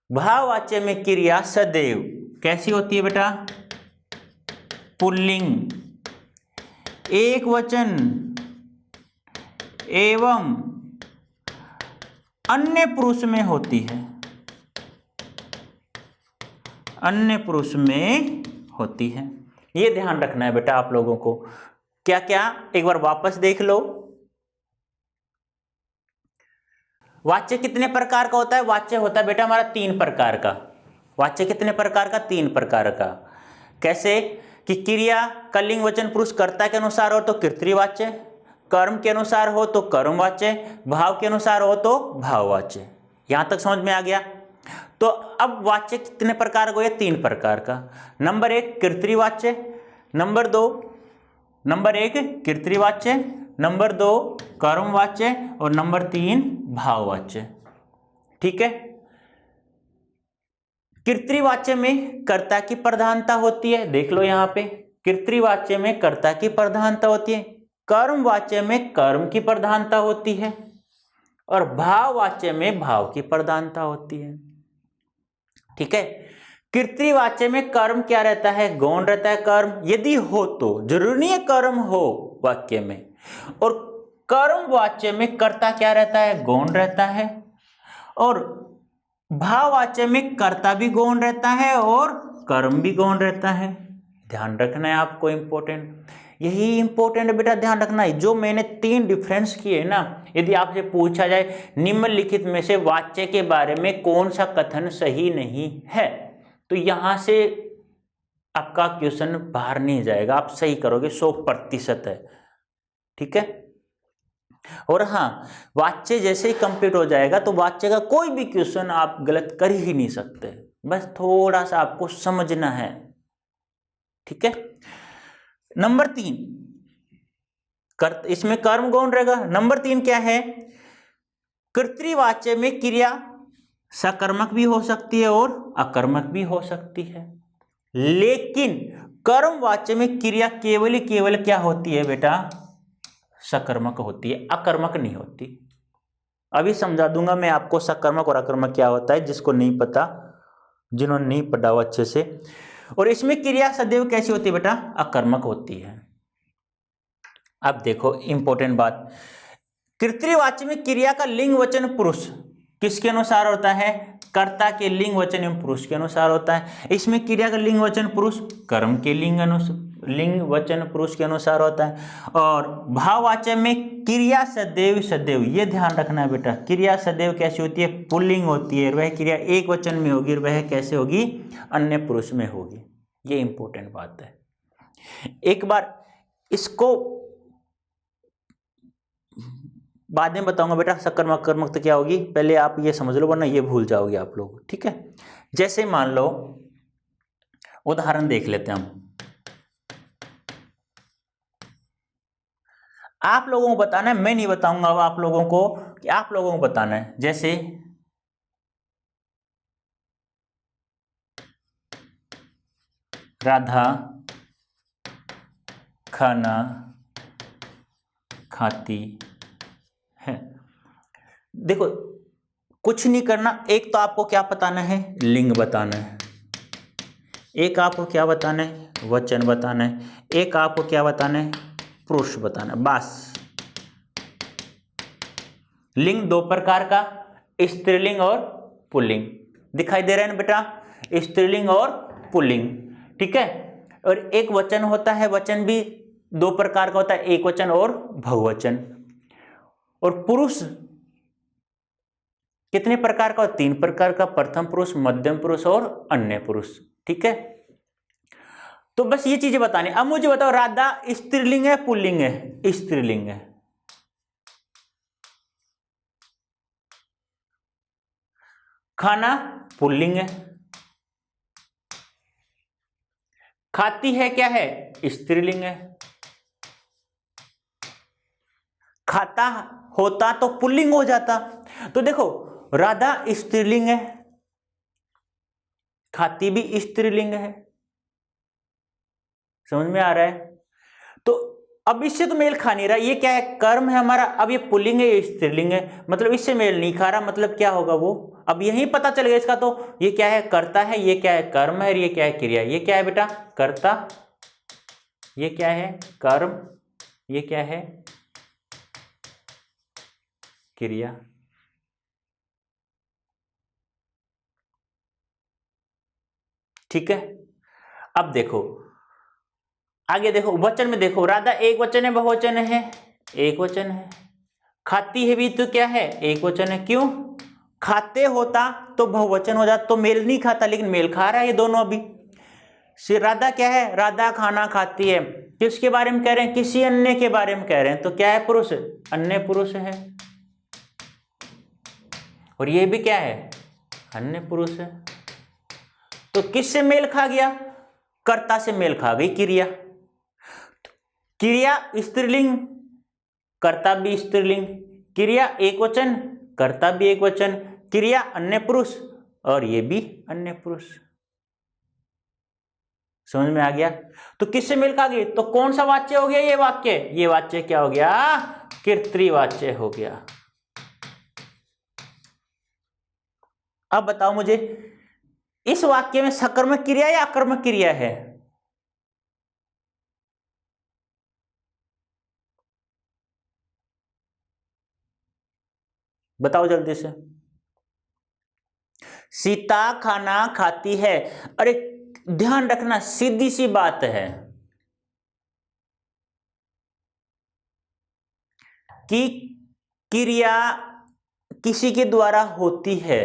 Speaker 1: भाववाच्य में क्रिया सदैव कैसी होती है बेटा, पुल्लिंग, एक वचन एवं अन्य पुरुष में होती है, अन्य पुरुष में होती है। ये ध्यान रखना है बेटा आप लोगों को। क्या क्या, एक बार वापस देख लो। वाच्य कितने प्रकार का होता है, वाच्य होता है बेटा हमारा 3 प्रकार का। वाच्य कितने प्रकार का, 3 प्रकार का। कैसे कि क्रिया का लिंग वचन पुरुष कर्ता के अनुसार हो तो कर्तृवाच्य, कर्म के अनुसार हो तो कर्मवाच्य, भाव के अनुसार हो तो भाववाच्य। यहां तक समझ में आ गया। तो अब वाच्य कितने प्रकार का हो, 3 प्रकार का। नंबर 1 कर्तृवाच्य, नंबर 1 कर्तृवाच्य, नंबर 2 कर्मवाच्य और नंबर 3 भाववाच्य। ठीक है, कर्तृवाच्य में कर्ता की प्रधानता होती है, देख लो यहां पे, कर्तृवाच्य में कर्ता की प्रधानता होती है, कर्मवाच्य में कर्म की प्रधानता होती है और भाववाच्य में भाव की प्रधानता होती है। ठीक है, कर्तृवाच्य में कर्म क्या रहता है, गौण रहता है कर्म, यदि हो तो, जरूरी नहीं है कर्म हो वाक्य में। और कर्मवाच्य में कर्ता क्या रहता है, गौण रहता है। और भाववाच्य में कर्ता भी गौण रहता है और कर्म भी गौण रहता है। ध्यान रखना है आपको, इंपॉर्टेंट, यही इंपॉर्टेंट है बेटा, ध्यान रखना है। जो मैंने 3 डिफरेंस किए ना, यदि आपसे पूछा जाए निम्नलिखित में से वाच्य के बारे में कौन सा कथन सही नहीं है, तो यहां से आपका क्वेश्चन बाहर नहीं जाएगा, आप सही करोगे, 100% है। ठीक है, और हाँ, वाच्य जैसे ही कंप्लीट हो जाएगा तो वाच्य का कोई भी क्वेश्चन आप गलत कर ही नहीं सकते, बस थोड़ा सा आपको समझना है। ठीक है, नंबर 3 इसमें कर्म गौण रहेगा। नंबर 3 क्या है, कर्तृवाच्य में क्रिया सकर्मक भी हो सकती है और अकर्मक भी हो सकती है, लेकिन कर्मवाच्य में क्रिया केवल क्या होती है बेटा, सकर्मक होती है, अकर्मक नहीं होती। अभी समझा दूंगा मैं आपको सकर्मक और अकर्मक क्या होता है, जिसको नहीं पता, जिन्होंने नहीं पढ़ा हो अच्छे से। और इसमें क्रिया सदैव कैसी होती है बेटा, अकर्मक होती है। अब देखो इंपॉर्टेंट बात, कर्तृवाच्य में क्रिया का लिंग वचन पुरुष किसके अनुसार होता है, कर्ता के लिंग वचन एवं पुरुष के अनुसार होता है। इसमें क्रिया का लिंग वचन पुरुष कर्म के लिंग वचन पुरुष के अनुसार होता है। और भाववाच्य में क्रिया सदैव, ये ध्यान रखना है बेटा, क्रिया सदैव कैसी होती है, पुल्लिंग होती है, वह क्रिया एक वचन में होगी, वह कैसे होगी, अन्य पुरुष में होगी। ये इंपॉर्टेंट बात है। एक बार इसको बाद में बताऊंगा बेटा, सकर्मक अकर्मक तो क्या होगी, पहले आप ये समझ लो वरना ये भूल जाओगे आप लोग। ठीक है, जैसे मान लो उदाहरण देख लेते हैं हम, आप लोगों को बताना है, मैं नहीं बताऊंगा अब आप लोगों को, कि आप लोगों को बताना है। जैसे राधा खाना खाती है। देखो कुछ नहीं करना, एक तो आपको क्या बताना है, लिंग बताना है, एक आपको क्या बताना है, वचन बताना है, एक आपको क्या बताना है, पुरुष बताना है, बस लिंग दो प्रकार का, स्त्रीलिंग और पुल्लिंग। दिखाई दे रहा है ना बेटा, स्त्रीलिंग और पुल्लिंग, ठीक है। और एक वचन होता है, वचन भी दो प्रकार का होता है, एक वचन और बहुवचन। और पुरुष कितने प्रकार का? तीन प्रकार का, प्रथम पुरुष, मध्यम पुरुष और अन्य पुरुष, ठीक है। तो बस ये चीजें बतानी। अब मुझे बताओ, राधा स्त्रीलिंग है पुल्लिंग है? स्त्रीलिंग है। खाना पुल्लिंग है। खाती है क्या है? स्त्रीलिंग है। खाता होता तो पुल्लिंग हो जाता। तो देखो, राधा स्त्रीलिंग है, खाती भी स्त्रीलिंग है। समझ में आ रहा है? तो अब इससे तो मेल खा नहीं रहा। ये क्या है? कर्म है हमारा। अब ये पुल्लिंग है, ये स्त्रीलिंग है, मतलब इससे मेल नहीं खा रहा। मतलब क्या होगा वो, अब यही पता चल गया इसका। तो ये क्या है? कर्ता है, ये क्या है? कर्म है, और ये क्या है? क्रिया। ये क्या है बेटा? कर्ता, ये क्या है? कर्म, ये क्या है? क्रिया। ठीक है। अब देखो आगे, देखो वचन में देखो, राधा एक वचन है बहुवचन है? एक वचन है। खाती है भी तो क्या है? एक वचन है। क्यों? खाते होता तो बहुवचन हो जाता, तो मेल नहीं खाता, लेकिन मेल खा रहा है ये दोनों अभी। राधा क्या है? राधा खाना खाती है। किसके बारे में कह रहे हैं? किसी अन्य के बारे में कह रहे हैं। तो क्या है? पुरुष, अन्य पुरुष है। और ये भी क्या है? अन्य पुरुष है। तो किससे मेल खा गया? कर्ता से मेल खा गई क्रिया। क्रिया स्त्रीलिंग, कर्ता भी स्त्रीलिंग। क्रिया एक वचन, कर्ता भी एक वचन। क्रिया अन्य पुरुष, और ये भी अन्य पुरुष। समझ में आ गया? तो किससे मेल खा गई? तो कौन सा वाच्य हो गया ये वाक्य? ये वाच्य क्या हो गया? कर्तृवाच्य हो गया। अब बताओ मुझे, इस वाक्य में सकर्मक क्रिया या अकर्मक क्रिया है? बताओ जल्दी से। सीता खाना खाती है। अरे ध्यान रखना, सीधी सी बात है कि क्रिया किसी के द्वारा होती है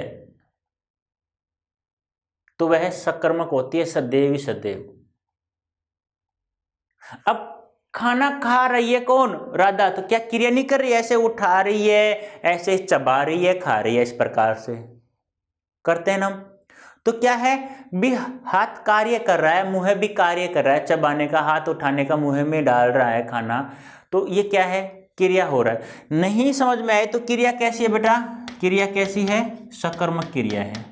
Speaker 1: तो वह सकर्मक होती है, सदैव ही सदैव। अब खाना खा रही है कौन? राधा। तो क्या क्रिया नहीं कर रही है? ऐसे उठा रही है, ऐसे चबा रही है, खा रही है, इस प्रकार से करते हैं हम। तो क्या है? भी हाथ कार्य कर रहा है, मुंह भी कार्य कर रहा है, चबाने का, हाथ उठाने का, मुंह में डाल रहा है खाना। तो ये क्या है? क्रिया हो रहा है। नहीं समझ में आए तो क्रिया कैसी है बेटा? क्रिया कैसी है? सकर्मक क्रिया है।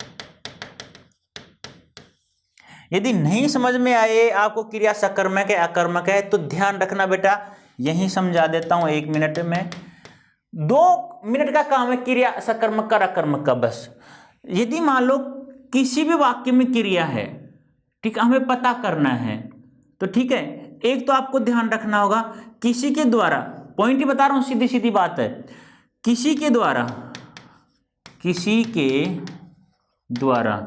Speaker 1: यदि नहीं समझ में आए आपको क्रिया सकर्मक है अकर्मक है, तो ध्यान रखना बेटा, यही समझा देता हूं 1 मिनट में। 2 मिनट का काम है क्रिया सकर्मक का अकर्मक का बस। यदि मान लो किसी भी वाक्य में क्रिया है, ठीक, हमें पता करना है, तो ठीक है, एक तो आपको ध्यान रखना होगा किसी के द्वारा, पॉइंट ही बता रहा हूं, सीधी सीधी बात है, किसी के द्वारा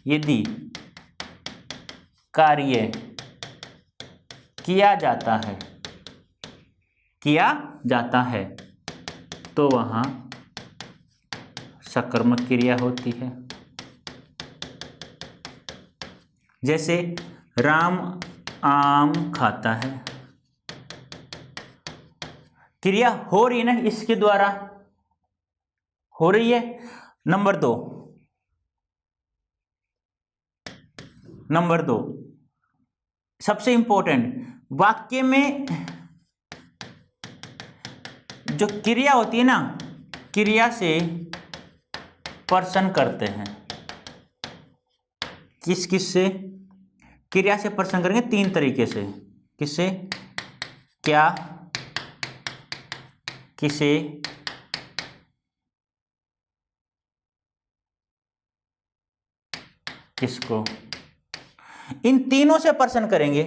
Speaker 1: यदि कार्य किया जाता है तो वहां सकर्मक क्रिया होती है। जैसे राम आम खाता है, क्रिया हो रही है ना, इसके द्वारा हो रही है। नंबर दो सबसे इंपॉर्टेंट, वाक्य में जो क्रिया होती है ना, क्रिया से प्रश्न करते हैं। किस से क्रिया से प्रश्न करेंगे? 3 तरीके से। किससे? क्या, किसे, किसको। इन तीनों से प्रश्न करेंगे,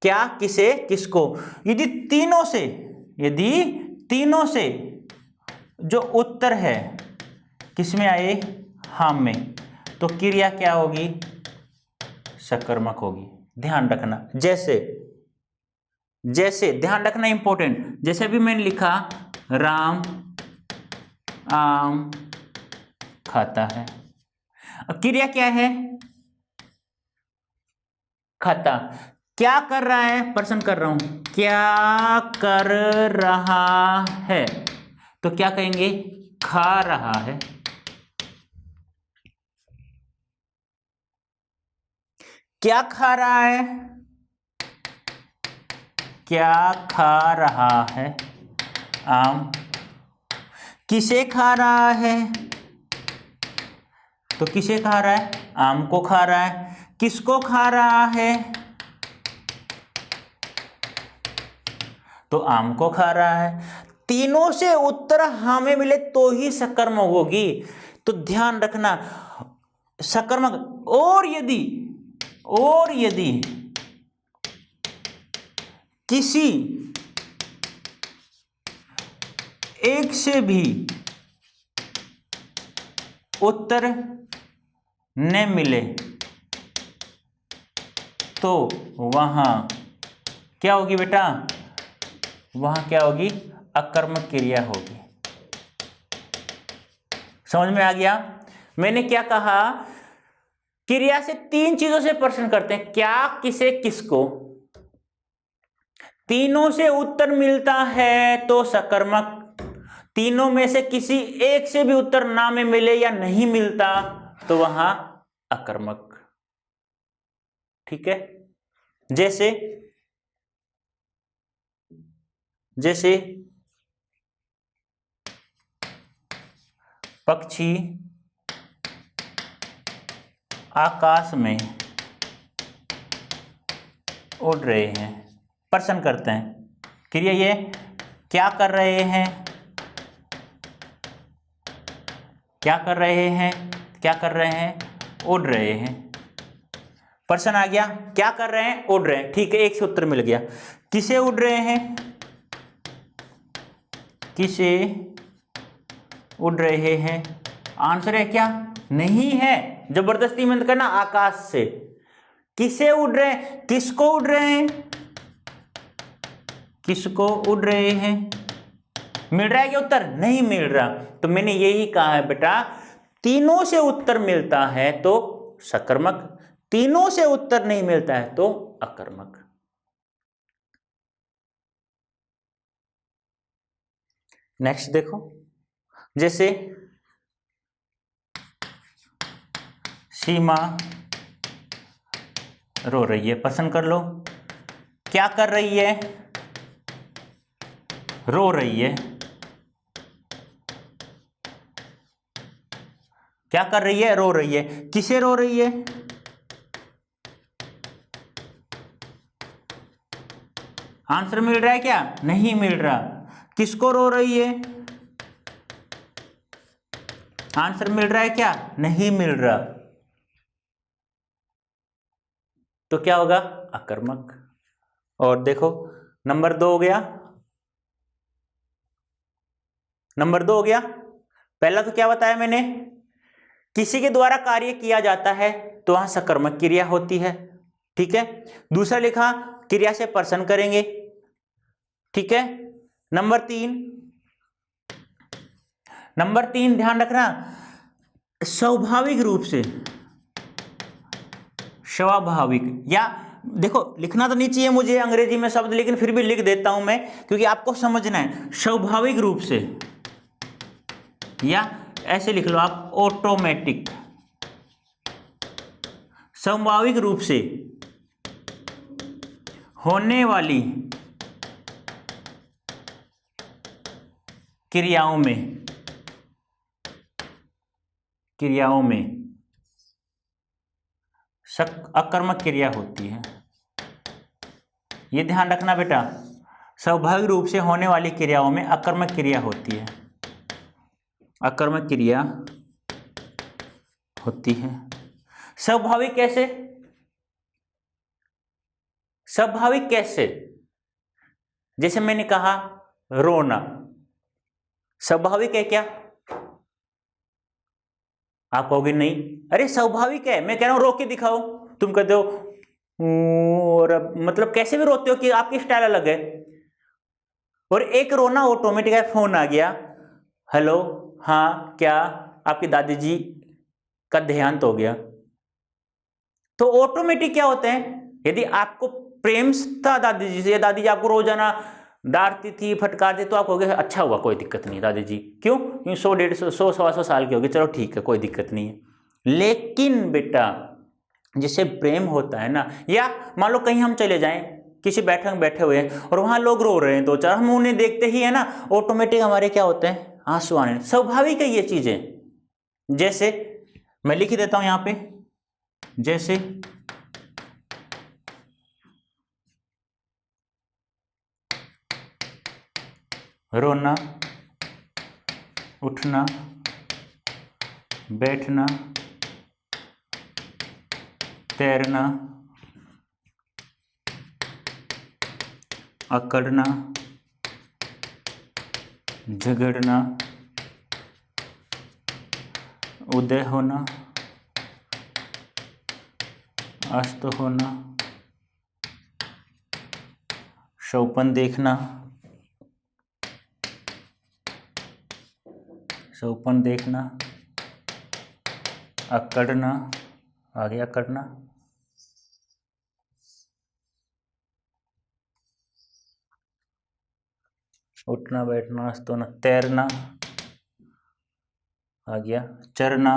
Speaker 1: क्या, किसे, किसको। यदि तीनों से जो उत्तर है किसमें आए, हाम में, तो क्रिया क्या होगी, सकर्मक होगी। ध्यान रखना, जैसे जैसे ध्यान रखना इंपॉर्टेंट, जैसे अभी मैंने लिखा राम आम खाता है, अब क्रिया क्या है, खाता। क्या कर रहा है, प्रश्न कर रहा हूं, क्या कर रहा है, तो क्या कहेंगे, खा रहा है। क्या खा रहा है, क्या खा रहा है, आम। किसे खा रहा है, तो किसे खा रहा है, आम को खा रहा है। किसको खा रहा है, तो आम को खा रहा है। तीनों से उत्तर हमें मिले तो ही सकर्मक होगी, तो ध्यान रखना सकर्मक। और यदि किसी एक से भी उत्तर न मिले तो वहां क्या होगी बेटा, वहां क्या होगी, अकर्मक क्रिया होगी। समझ में आ गया। मैंने क्या कहा, क्रिया से तीन चीजों से प्रश्न करते हैं, क्या, किसे, किसको। तीनों से उत्तर मिलता है तो सकर्मक, तीनों में से किसी एक से भी उत्तर ना में मिले या नहीं मिलता तो वहां अकर्मक। ठीक है, जैसे जैसे पक्षी आकाश में उड़ रहे हैं, प्रश्न करते हैं, क्रिया ये क्या कर रहे हैं, क्या कर रहे हैं, क्या कर रहे हैं, उड़ रहे हैं। प्रश्न आ गया, क्या कर रहे हैं, उड़ रहे हैं। ठीक है, एक से उत्तर मिल गया। किसे उड़ रहे हैं, किसे उड़ रहे हैं, आंसर है क्या, नहीं है, जबरदस्ती में करना, आकाश से। किसे उड़ रहे हैं, किसको उड़ रहे हैं, किसको उड़ रहे हैं। मिल रहा है क्या उत्तर, नहीं मिल रहा, तो मैंने यही कहा है बेटा, तीनों से उत्तर मिलता है तो सकर्मक, तीनों से उत्तर नहीं मिलता है तो अकर्मक। नेक्स्ट देखो, जैसे सीमा रो रही है, पसंद कर लो, क्या कर रही है, रो रही है। क्या कर रही है, रो रही है। किसे रो रही है, आंसर मिल रहा है क्या, नहीं मिल रहा। किसको रो रही है, आंसर मिल रहा है क्या, नहीं मिल रहा, तो क्या होगा, अकर्मक। और देखो नंबर 2 हो गया, नंबर 2 हो गया। पहला तो क्या बताया मैंने, किसी के द्वारा कार्य किया जाता है तो वहां सकर्मक क्रिया होती है। ठीक है, दूसरा लिखा क्रिया से प्रश्न करेंगे। ठीक है, नंबर 3 ध्यान रखना, स्वाभाविक रूप से, स्वाभाविक, या देखो लिखना तो नहीं चाहिए मुझे अंग्रेजी में शब्द, लेकिन फिर भी लिख देता हूं मैं क्योंकि आपको समझना है। स्वाभाविक रूप से, या ऐसे लिख लो आप, ऑटोमेटिक, स्वाभाविक रूप से होने वाली क्रियाओं में अकर्मक क्रिया होती है। ये ध्यान रखना बेटा, स्वाभाविक रूप से होने वाली क्रियाओं में अकर्मक क्रिया होती है, अकर्मक क्रिया होती है। स्वाभाविक कैसे, स्वाभाविक कैसे, जैसे मैंने कहा रोना, स्वाभाविक है क्या? आप कहोगे नहीं, अरे स्वाभाविक है, मैं कह रहा हूं रो के दिखाओ, तुम कहते हो और मतलब कैसे भी रोते हो कि आपकी स्टाइल अलग है। और एक रोना ऑटोमेटिक है, फोन आ गया, हेलो हाँ क्या, आपकी दादी जी का देहांत हो गया। तो ऑटोमेटिक क्या होते हैं, यदि आपको प्रेम था दादी जी से, दादी जी आपको रोजाना डांटती थी, फटकारती, तो आप कहोगे अच्छा हुआ, कोई दिक्कत नहीं दादी जी, क्यों? क्योंकि 100 150 100 125 साल की होगी, चलो ठीक है कोई दिक्कत नहीं है। लेकिन बेटा जिससे प्रेम होता है ना, या मान लो कहीं हम चले जाएं, किसी बैठे हुए हैं और वहां लोग रो रहे हैं दो चार, हम उन्हें देखते ही है ना ऑटोमेटिक हमारे क्या होते हैं, आंसू आने, स्वाभाविक है ये चीजें। जैसे मैं लिख देता हूं यहां पे, जैसे रोना, उठना, बैठना, तैरना, अकड़ना, झगड़ना, उदय होना, अस्त होना, सपन देखना, सपन देखना, अकड़ना, आगे अकड़ना, उठना बैठना, अस्त होना, तैरना, आ गया चरना,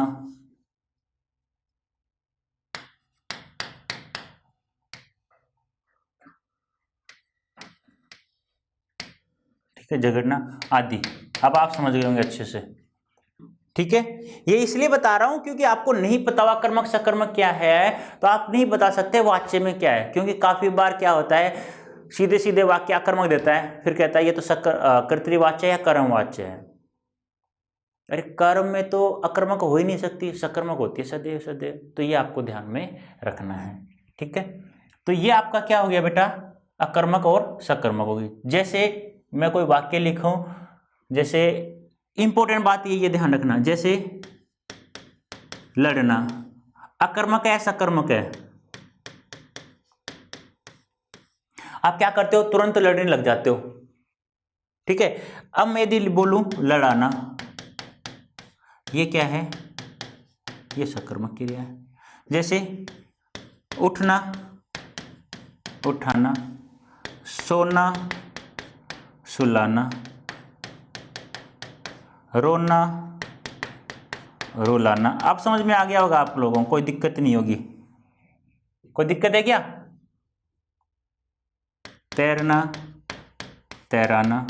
Speaker 1: ठीक है, झगड़ना आदि। अब आप समझ गए होंगे अच्छे से, ठीक है। ये इसलिए बता रहा हूं क्योंकि आपको नहीं पता वाकर्मक सकर्मक क्या है, तो आप नहीं बता सकते वाच्य में क्या है, क्योंकि काफी बार क्या होता है सीधे सीधे वाक्य आकर्मक देता है, फिर कहता है ये तो कर्तृवाच्य या कर्मवाच्य है। अरे कर्म में तो अकर्मक हो ही नहीं सकती, सकर्मक होती है सदैव सदैव, तो ये आपको ध्यान में रखना है, ठीक है। तो ये आपका क्या हो गया बेटा, अकर्मक और सकर्मक होगी। जैसे मैं कोई वाक्य लिखूं, जैसे इंपॉर्टेंट बात ये ध्यान रखना, जैसे लड़ना अकर्मक है सकर्मक है? आप क्या करते हो, तुरंत लड़ने लग जाते हो, ठीक है। अब मैं यदि बोलूं लड़ाना, ये क्या है, ये सकर्मक क्रिया है। जैसे उठना, उठाना, सोना, सुलाना, रोना, रुलाना। आप समझ में आ गया होगा आप लोगों को, कोई दिक्कत नहीं होगी, कोई दिक्कत है क्या? तैरना, तैराना,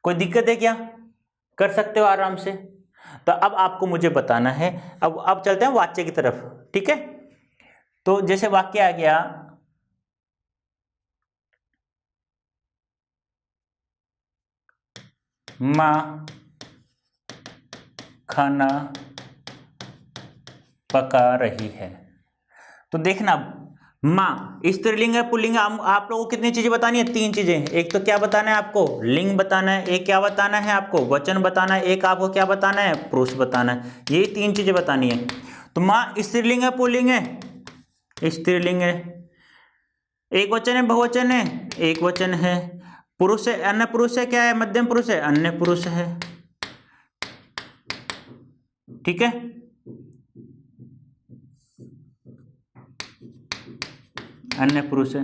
Speaker 1: कोई दिक्कत है क्या? कर सकते हो आराम से। तो अब आपको मुझे बताना है, अब चलते हैं वाक्य की तरफ, ठीक है। तो जैसे वाक्य आ गया, माँ खाना पका रही है। तो देखना माँ स्त्रीलिंग है पुल्लिंग है, आप लोगों को कितनी चीजें बतानी है, 3 चीजें। एक तो क्या बताना है आपको, लिंग बताना है, एक क्या बताना है आपको, वचन बताना है, एक आपको क्या बताना है, पुरुष बताना है। ये 3 चीजें बतानी है। तो माँ स्त्रीलिंग है पुल्लिंग है, स्त्रीलिंग है। एक वचन है बहुवचन है, एक वचन है। पुरुष है अन्य पुरुष है, क्या है, मध्यम पुरुष है, अन्य पुरुष है, ठीक है। अन्य पुरुष है।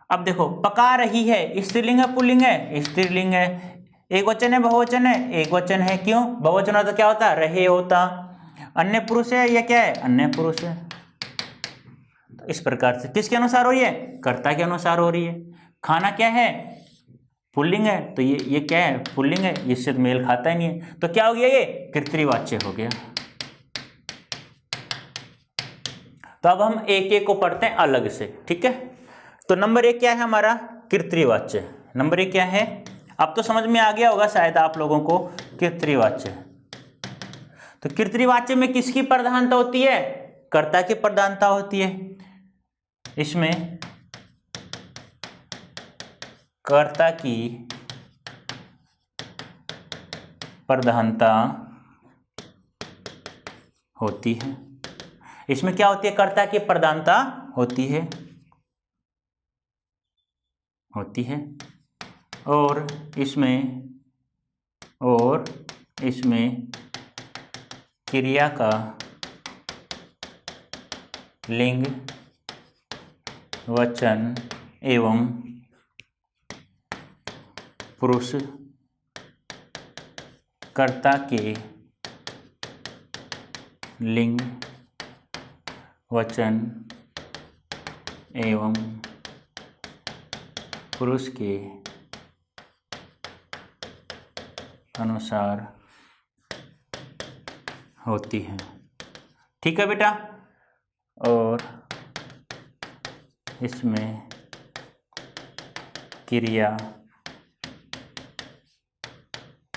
Speaker 1: अब देखो पका रही है, स्त्रीलिंग है पुल्लिंग है, स्त्रीलिंग है। एक वचन है बहुवचन है, एक वचन है, क्यों, बहुवचन होता क्या होता, रहे होता। अन्य पुरुष है, या क्या है, अन्य पुरुष है। तो इस प्रकार से किसके अनुसार हो रही है, कर्ता के अनुसार हो रही है। खाना क्या है, पुल्लिंग है, तो ये क्या है, पुल्लिंग है, इससे मेल खाता ही नहीं है, तो क्या हो गया, ये कर्तृवाच्य हो गया। तो अब हम एक एक को पढ़ते हैं अलग से, ठीक है। तो नंबर 1 क्या है हमारा, कर्तृवाच्य। नंबर 1 क्या है, अब तो समझ में आ गया होगा शायद आप लोगों को, कर्तृवाच्य। तो कर्तृवाच्य में किसकी प्रधानता होती है, कर्ता की प्रधानता होती है। इसमें कर्ता की प्रधानता होती है। इसमें क्या होती है? कर्ता की प्रधानता होती है और इसमें क्रिया का लिंग, वचन एवं पुरुष कर्ता के लिंग, वचन एवं पुरुष के अनुसार होती है। ठीक है बेटा। और इसमें क्रिया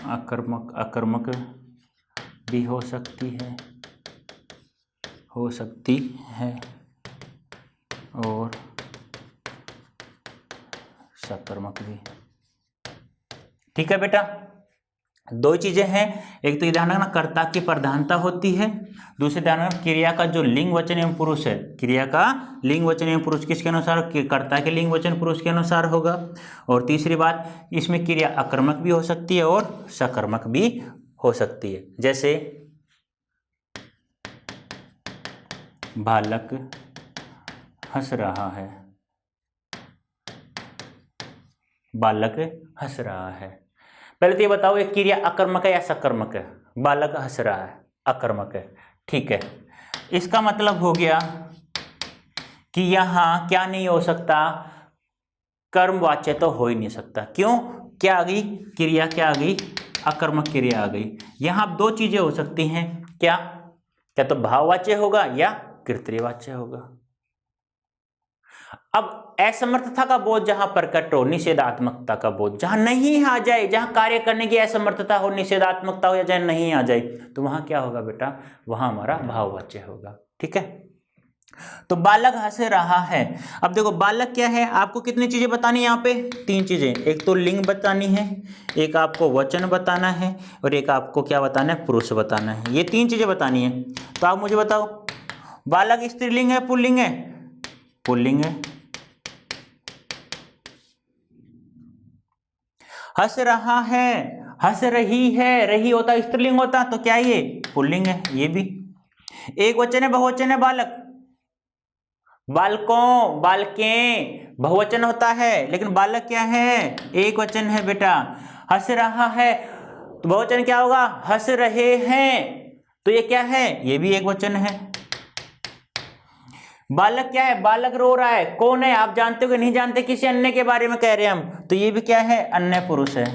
Speaker 1: आकर्मक भी हो सकती है और सकर्मक भी। ठीक है बेटा। दो चीजें हैं, एक तो ध्यान रखना कर्ता की प्रधानता होती है, दूसरे ध्यान रखना क्रिया का जो लिंग, वचन एवं पुरुष है, क्रिया का लिंग, वचन एवं पुरुष किसके अनुसार? कर्ता के लिंग, वचन, पुरुष के अनुसार होगा। और तीसरी बात, इसमें क्रिया आकर्मक भी हो सकती है और सकर्मक भी हो सकती है। जैसे बालक हंस रहा है, बालक हंस रहा है। पहले तो ये बताओ एक क्रिया आकर्मक है या सकर्मक है? बालक हंस रहा है आकर्मक है। ठीक है, इसका मतलब हो गया कि यहां क्या नहीं हो सकता? कर्मवाच्य तो हो ही नहीं सकता। क्यों? क्या आ गई? क्रिया क्या आ गई? आकर्मक क्रिया आ गई। यहां दो चीजें हो सकती हैं, क्या तो भाववाच्य होगा या कर्तृवाच्य होगा। अब असमर्थता का बोध जहां प्रकट हो, निषेधात्मकता का बोध जहां नहीं आ जाए, जहां कार्य करने की असमर्थता हो, निषेधात्मकता हो या जहां नहीं आ जाए, तो वहां क्या होगा बेटा? वहां हमारा भाववाच्य होगा। ठीक है। तो बालक हंस रहा है। अब देखो बालक क्या है, आपको कितनी चीजें बतानी है यहाँ पे? तीन चीजें। एक तो लिंग बतानी है, एक आपको वचन बताना है और एक आपको क्या बताना है? पुरुष बताना है। ये तीन चीजें बतानी है। तो आप मुझे बताओ, बालक स्त्रीलिंग है पुल्लिंग है? पुल्लिंग है। हंस रहा है, हंस रही है, रही होता स्त्रीलिंग होता तो क्या ये? पुल्लिंग है। ये भी एक वचन है बहुवचन है? बालक, बालकों, बालकें बहुवचन होता है, लेकिन बालक क्या है? एक वचन है बेटा। हंस रहा है तो बहुवचन क्या होगा? हंस रहे हैं, तो ये क्या है? ये भी एक वचन है। बालक क्या है? बालक रो रहा है, कौन है? आप जानते हो कि नहीं जानते? किसी अन्य के बारे में कह रहे हैं हम, तो ये भी क्या है? अन्य पुरुष है।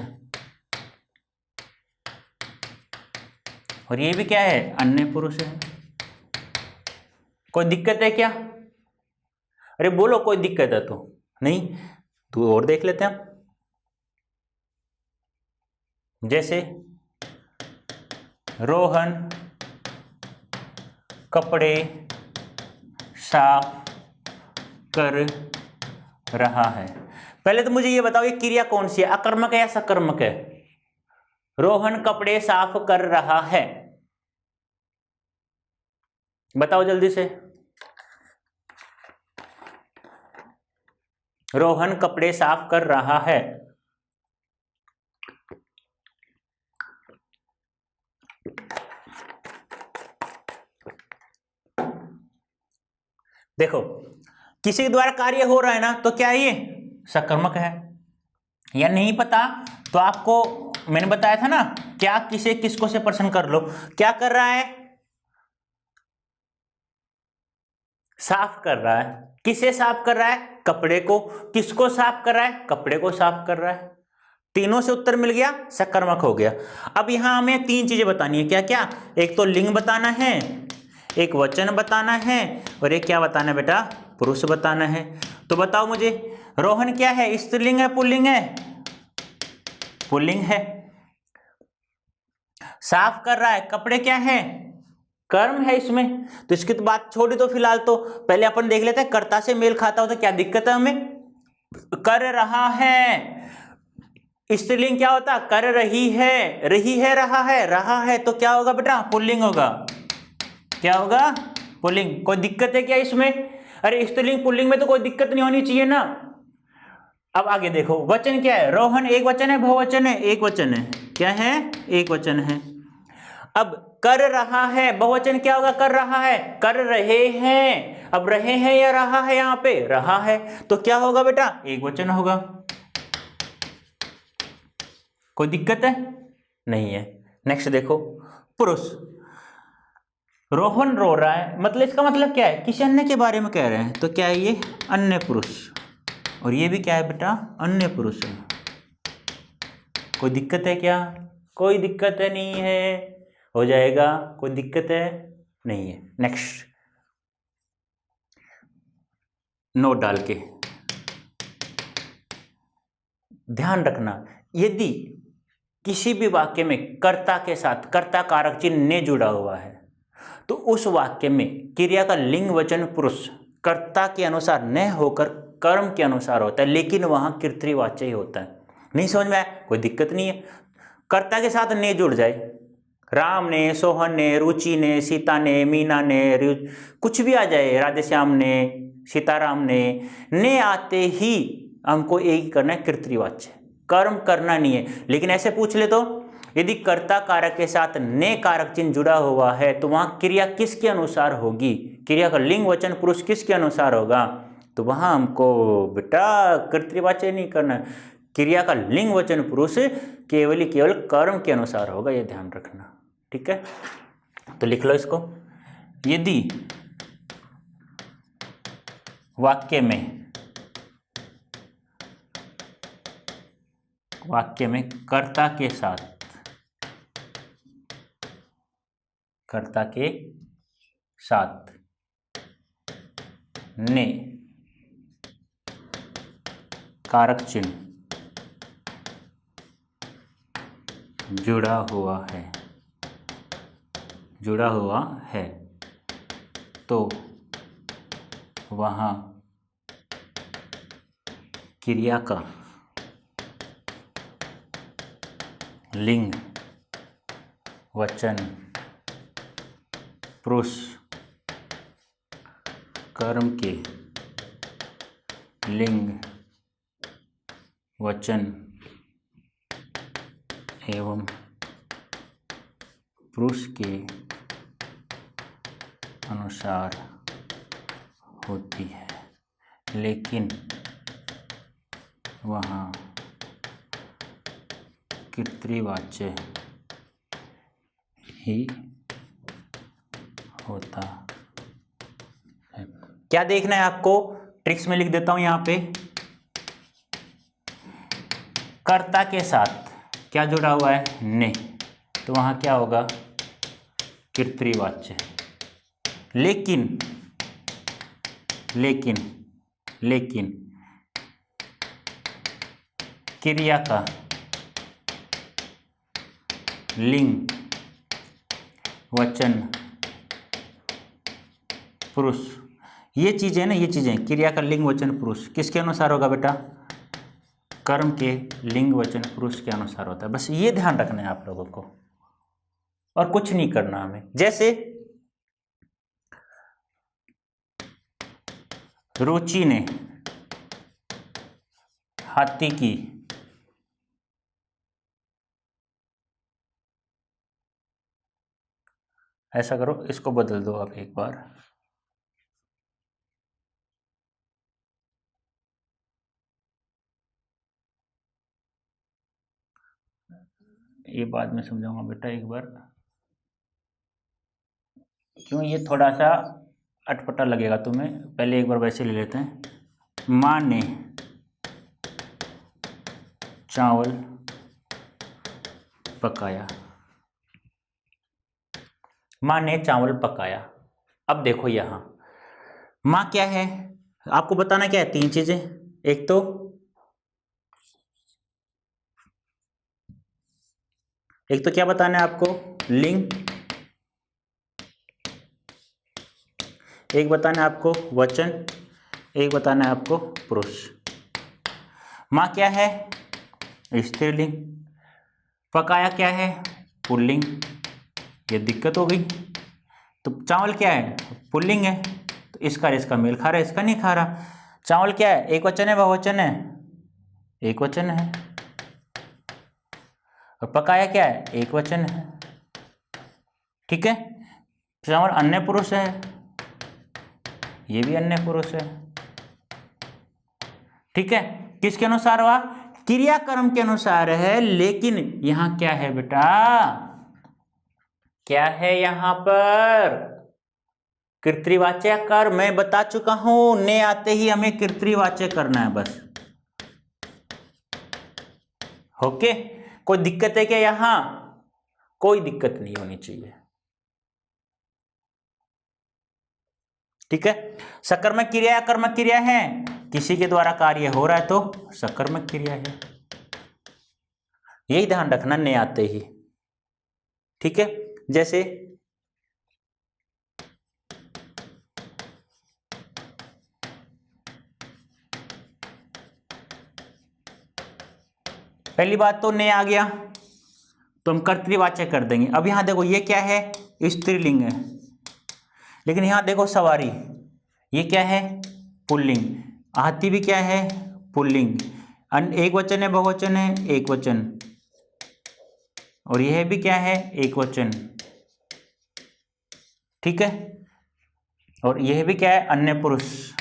Speaker 1: और ये भी क्या है? अन्य पुरुष है। कोई दिक्कत है क्या? अरे बोलो, कोई दिक्कत है तो नहीं? तो और देख लेते हैं। जैसे रोहन कपड़े साफ कर रहा है। पहले तो मुझे ये बताओ, ये क्रिया कौन सी है? आकर्मक है या सकर्मक है? रोहन कपड़े साफ कर रहा है, बताओ जल्दी से। रोहन कपड़े साफ कर रहा है। देखो किसी के द्वारा कार्य हो रहा है ना, तो क्या ये सकर्मक है? या नहीं पता तो आपको मैंने बताया था ना, क्या किसे किसको से प्रश्न कर लो। क्या कर रहा है? साफ कर रहा है। किसे साफ कर रहा है? कपड़े को। किसको साफ कर रहा है? कपड़े को साफ कर रहा है। तीनों से उत्तर मिल गया, सकर्मक हो गया। अब यहां हमें तीन चीजें बतानी है। क्या क्या? एक तो लिंग बताना है, एक वचन बताना है और एक क्या बताना है बेटा? पुरुष बताना है। तो बताओ मुझे, रोहन क्या है? स्त्रीलिंग है पुल्लिंग है? पुल्लिंग है। साफ कर रहा है, कपड़े क्या है? कर्म है इसमें। तो इसकी तो बात छोड़ी, तो फिलहाल तो पहले अपन देख लेते हैं कर्ता से मेल खाता हो तो क्या दिक्कत है हमें? कर रहा है, स्त्रीलिंग क्या होता है? कर रही है, रहा है, तो क्या होगा बेटा? पुल्लिंग होगा। क्या होगा? पुल्लिंग। कोई दिक्कत है क्या इसमें? अरे स्त्रीलिंग पुल्लिंग में तो कोई दिक्कत नहीं होनी चाहिए ना। अब आगे देखो, वचन क्या है? रोहन एक वचन है, बहुवचन है? एक वचन है। क्या है? एक वचन है। अब कर रहा है, बहुवचन क्या होगा? कर रहा है, कर रहे हैं। अब रहे हैं या रहा है? यहां पे रहा है, तो क्या होगा बेटा? एक वचन होगा। कोई दिक्कत है? नहीं है। नेक्स्ट देखो, पुरुष। रोहन रो रहा है, मतलब इसका मतलब क्या है? किसी अन्य के बारे में कह रहे हैं, तो क्या है ये? अन्य पुरुष। और ये भी क्या है बेटा? अन्य पुरुष है। कोई दिक्कत है क्या? कोई दिक्कत है नहीं है, हो जाएगा। कोई दिक्कत है नहीं है। नेक्स्ट, नोट डाल के ध्यान रखना, यदि किसी भी वाक्य में कर्ता के साथ कर्ता कारक चिन्ह ने जुड़ा हुआ है तो उस वाक्य में क्रिया का लिंग वचन पुरुष कर्ता के अनुसार न होकर कर्म के अनुसार होता है, लेकिन वहां कर्तृवाच्य ही होता है। नहीं समझ में आया? कोई दिक्कत नहीं है। कर्ता के साथ ने जुड़ जाए, राम ने, सोहन ने, रुचि ने, सीता ने, मीना ने, कुछ भी आ जाए, राधेश्याम ने, सीताराम ने आते ही हमको एक ही करना है, कर्तृवाच्य। कर्म करना नहीं है। लेकिन ऐसे पूछ ले तो यदि कर्ता कारक के साथ ने कारक चिन्ह जुड़ा हुआ है तो वहां क्रिया किसके अनुसार होगी? क्रिया का लिंग वचन पुरुष किसके अनुसार होगा? तो वहां हमको बेटा कर्तृवाच्य नहीं करना है। क्रिया का लिंग वचन पुरुष केवल कर्म के अनुसार होगा, यह ध्यान रखना। ठीक है, तो लिख लो इसको। यदि वाक्य में कर्ता के साथ ने कारक चिन्ह जुड़ा हुआ है तो वहाँ क्रिया का लिंग वचन पुरुष कर्म के लिंग वचन एवं पुरुष के अनुसार होती है, लेकिन वहाँ कर्तृवाच्य ही होता है। क्या देखना है आपको? ट्रिक्स में लिख देता हूं यहां पे। कर्ता के साथ क्या जुड़ा हुआ है? ने, तो वहां क्या होगा? कर्तृवाच्य। लेकिन क्रिया का लिंग वचन पुरुष, ये चीजें ना, ये चीजें क्रिया का लिंग वचन पुरुष किसके अनुसार होगा बेटा? कर्म के लिंग वचन पुरुष के अनुसार होता है। बस ये ध्यान रखना है आप लोगों को, और कुछ नहीं करना हमें। जैसे रुचि ने हाथी की ऐसा करो, इसको बदल दो आप एक बार। ये बाद में समझाऊंगा बेटा एक बार, क्यों ये थोड़ा सा अटपटा लगेगा तुम्हें। पहले एक बार वैसे ले लेते हैं। माँ ने चावल पकाया। माँ ने चावल पकाया। अब देखो यहां माँ क्या है, आपको बताना क्या है? तीन चीजें। एक तो क्या बताना है आपको? लिंग। एक बताना है आपको वचन। एक बताना है आपको पुरुष। माँ क्या है? स्त्रीलिंग। पकाया क्या है? पुल्लिंग। ये दिक्कत हो गई। तो चावल क्या है? पुल्लिंग है, तो इसका मेल खा रहा है, इसका नहीं खा रहा। चावल क्या है? एक वचन है बहुवचन है? एक वचन है। और पकाया क्या है? एक वचन है। ठीक है। चावल अन्य पुरुष है, ये भी अन्य पुरुष है। ठीक है। किसके अनुसार हुआ? क्रियाकर्म के अनुसार है। लेकिन यहां क्या है बेटा? क्या है यहां पर? कर्तृवाचक कर्म। मैं बता चुका हूं, ने आते ही हमें कर्तृवाचक करना है बस। ओके। कोई दिक्कत है क्या यहां? कोई दिक्कत नहीं होनी चाहिए। ठीक है। सकर्मक क्रिया या कर्मक क्रिया है? किसी के द्वारा कार्य हो रहा है तो सकर्मक क्रिया है। यही ध्यान रखना ने आते ही। ठीक है। जैसे पहली बात तो ने आ गया तो हम कर्तृवाचक कर देंगे। अब यहां देखो, ये क्या है? स्त्रीलिंग है। लेकिन यहां देखो सवारी, ये क्या है? पुल्लिंग। हाथी भी क्या है? पुल्लिंग। एक वचन है बहुवचन है? एक वचन। और यह भी क्या है? एक वचन। ठीक है। और यह भी क्या है? अन्य पुरुष।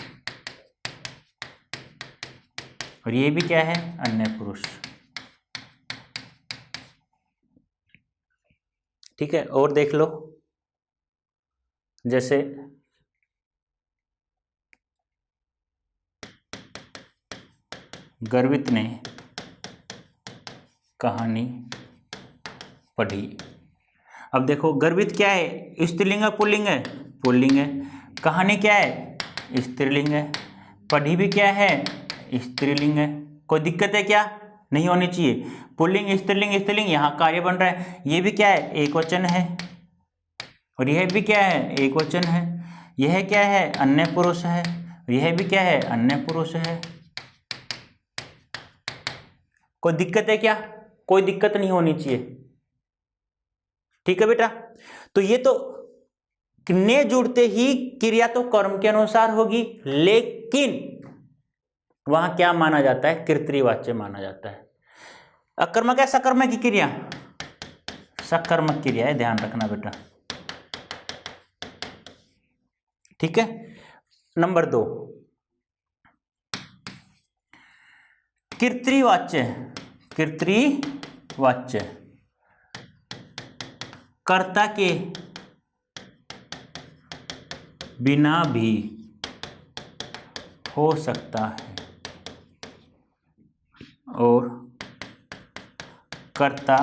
Speaker 1: और यह भी क्या है? अन्य पुरुष। ठीक है। और देख लो, जैसे गर्वित ने कहानी पढ़ी। अब देखो, गर्वित क्या है? स्त्रीलिंग है पुल्लिंग है? पुल्लिंग है। कहानी क्या है? स्त्रीलिंग है। पढ़ी भी क्या है? स्त्रीलिंग है। कोई दिक्कत है क्या? नहीं होनी चाहिए। पुल्लिंग स्त्रीलिंग स्त्रीलिंग, यहाँ कार्य बन रहा है। ये भी क्या है? एक वचन है। और यह भी क्या है? एक वचन है। यह क्या है? अन्य पुरुष है। यह भी क्या है? अन्य पुरुष है। कोई दिक्कत है क्या? कोई दिक्कत नहीं होनी चाहिए। ठीक है बेटा। तो ये तो ने जुड़ते ही क्रिया तो कर्म के अनुसार होगी, लेकिन वहां क्या माना जाता है? कर्तृवाच्य माना जाता है। अकर्मक है सकर्मक की क्रिया? सकर्मक क्रिया है, ध्यान रखना बेटा। ठीक है। नंबर 2, कर्तृवाच्य। कर्तृवाच्य कर्ता के बिना भी हो सकता है और कर्ता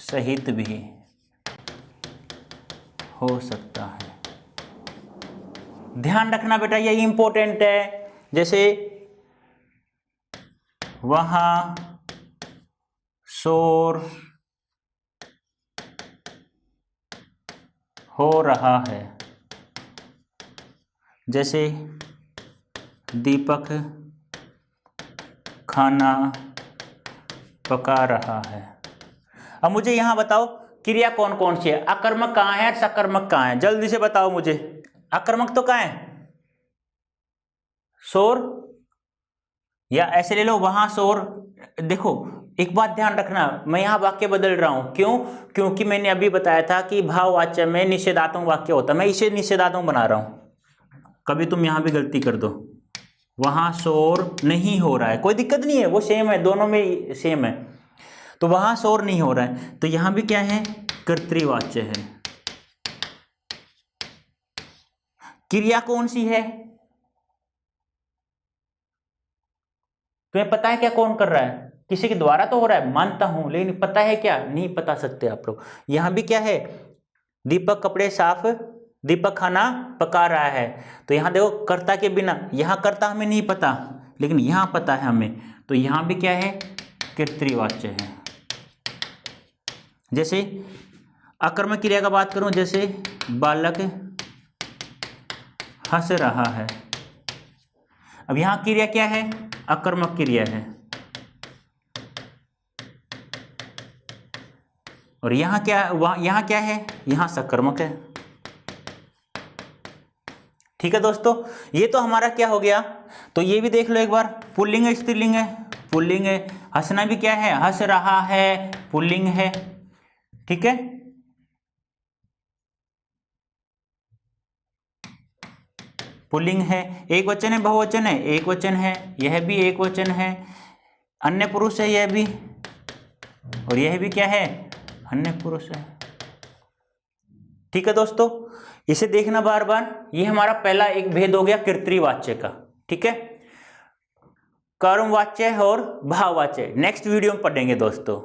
Speaker 1: सहित भी हो सकता है। ध्यान रखना बेटा, ये इंपॉर्टेंट है। जैसे वहां शोर हो रहा है, जैसे दीपक खाना पका रहा है। अब मुझे यहां बताओ, क्रिया कौन कौन सी है? अकर्मक कहाँ है, सकर्मक कहाँ है? जल्दी से बताओ मुझे। अकर्मक तो कहाँ है? शोर, या ऐसे ले लो वहां शोर। देखो एक बात ध्यान रखना, मैं यहाँ वाक्य बदल रहा हूं। क्यों? क्योंकि मैंने अभी बताया था कि भाववाच्य में निषेधात्मक वाक्य होता है, मैं इसे निषेधात्मक बना रहा हूं। कभी तुम यहां भी गलती कर दो। वहां शोर नहीं हो रहा है, कोई दिक्कत नहीं है, वो सेम है, दोनों में सेम है। तो वहां शोर नहीं हो रहा है, तो यहां भी क्या है? कर्तृवाच्य है। क्रिया कौन सी है? तुम्हें पता है क्या कौन कर रहा है? किसी के द्वारा तो हो रहा है, मानता हूं, लेकिन पता है क्या? नहीं बता सकते आप लोग। यहां भी क्या है? दीपक कपड़े साफ, दीपक खाना पका रहा है। तो यहां देखो कर्ता के बिना, यहां कर्ता हमें नहीं पता, लेकिन यहां पता है हमें। तो यहां भी क्या है? कर्तृवाच्य है। जैसे अकर्मक क्रिया का बात करूं, जैसे बालक हंस रहा है। अब यहां क्रिया क्या है? अकर्मक क्रिया है, और यहाँ क्या, यहाँ क्या है, यहाँ सकर्मक है। ठीक है दोस्तों, ये तो हमारा क्या हो गया, तो ये भी देख लो एक बार, पुल्लिंग है स्त्रीलिंग है, पुल्लिंग है। हंसना भी क्या है, हंस रहा है, पुल्लिंग है। ठीक है, पुल्लिंग है। एक वचन है बहुवचन है, एक वचन है, यह भी एक वचन है। अन्य पुरुष है यह भी, और यह भी क्या है, अन्य पुरुष है। ठीक है दोस्तों, इसे देखना बार बार। ये हमारा पहला एक भेद हो गया कर्तृवाच्य का। ठीक है, कर्मवाच्य और भाववाच्य नेक्स्ट वीडियो में पढ़ेंगे दोस्तों।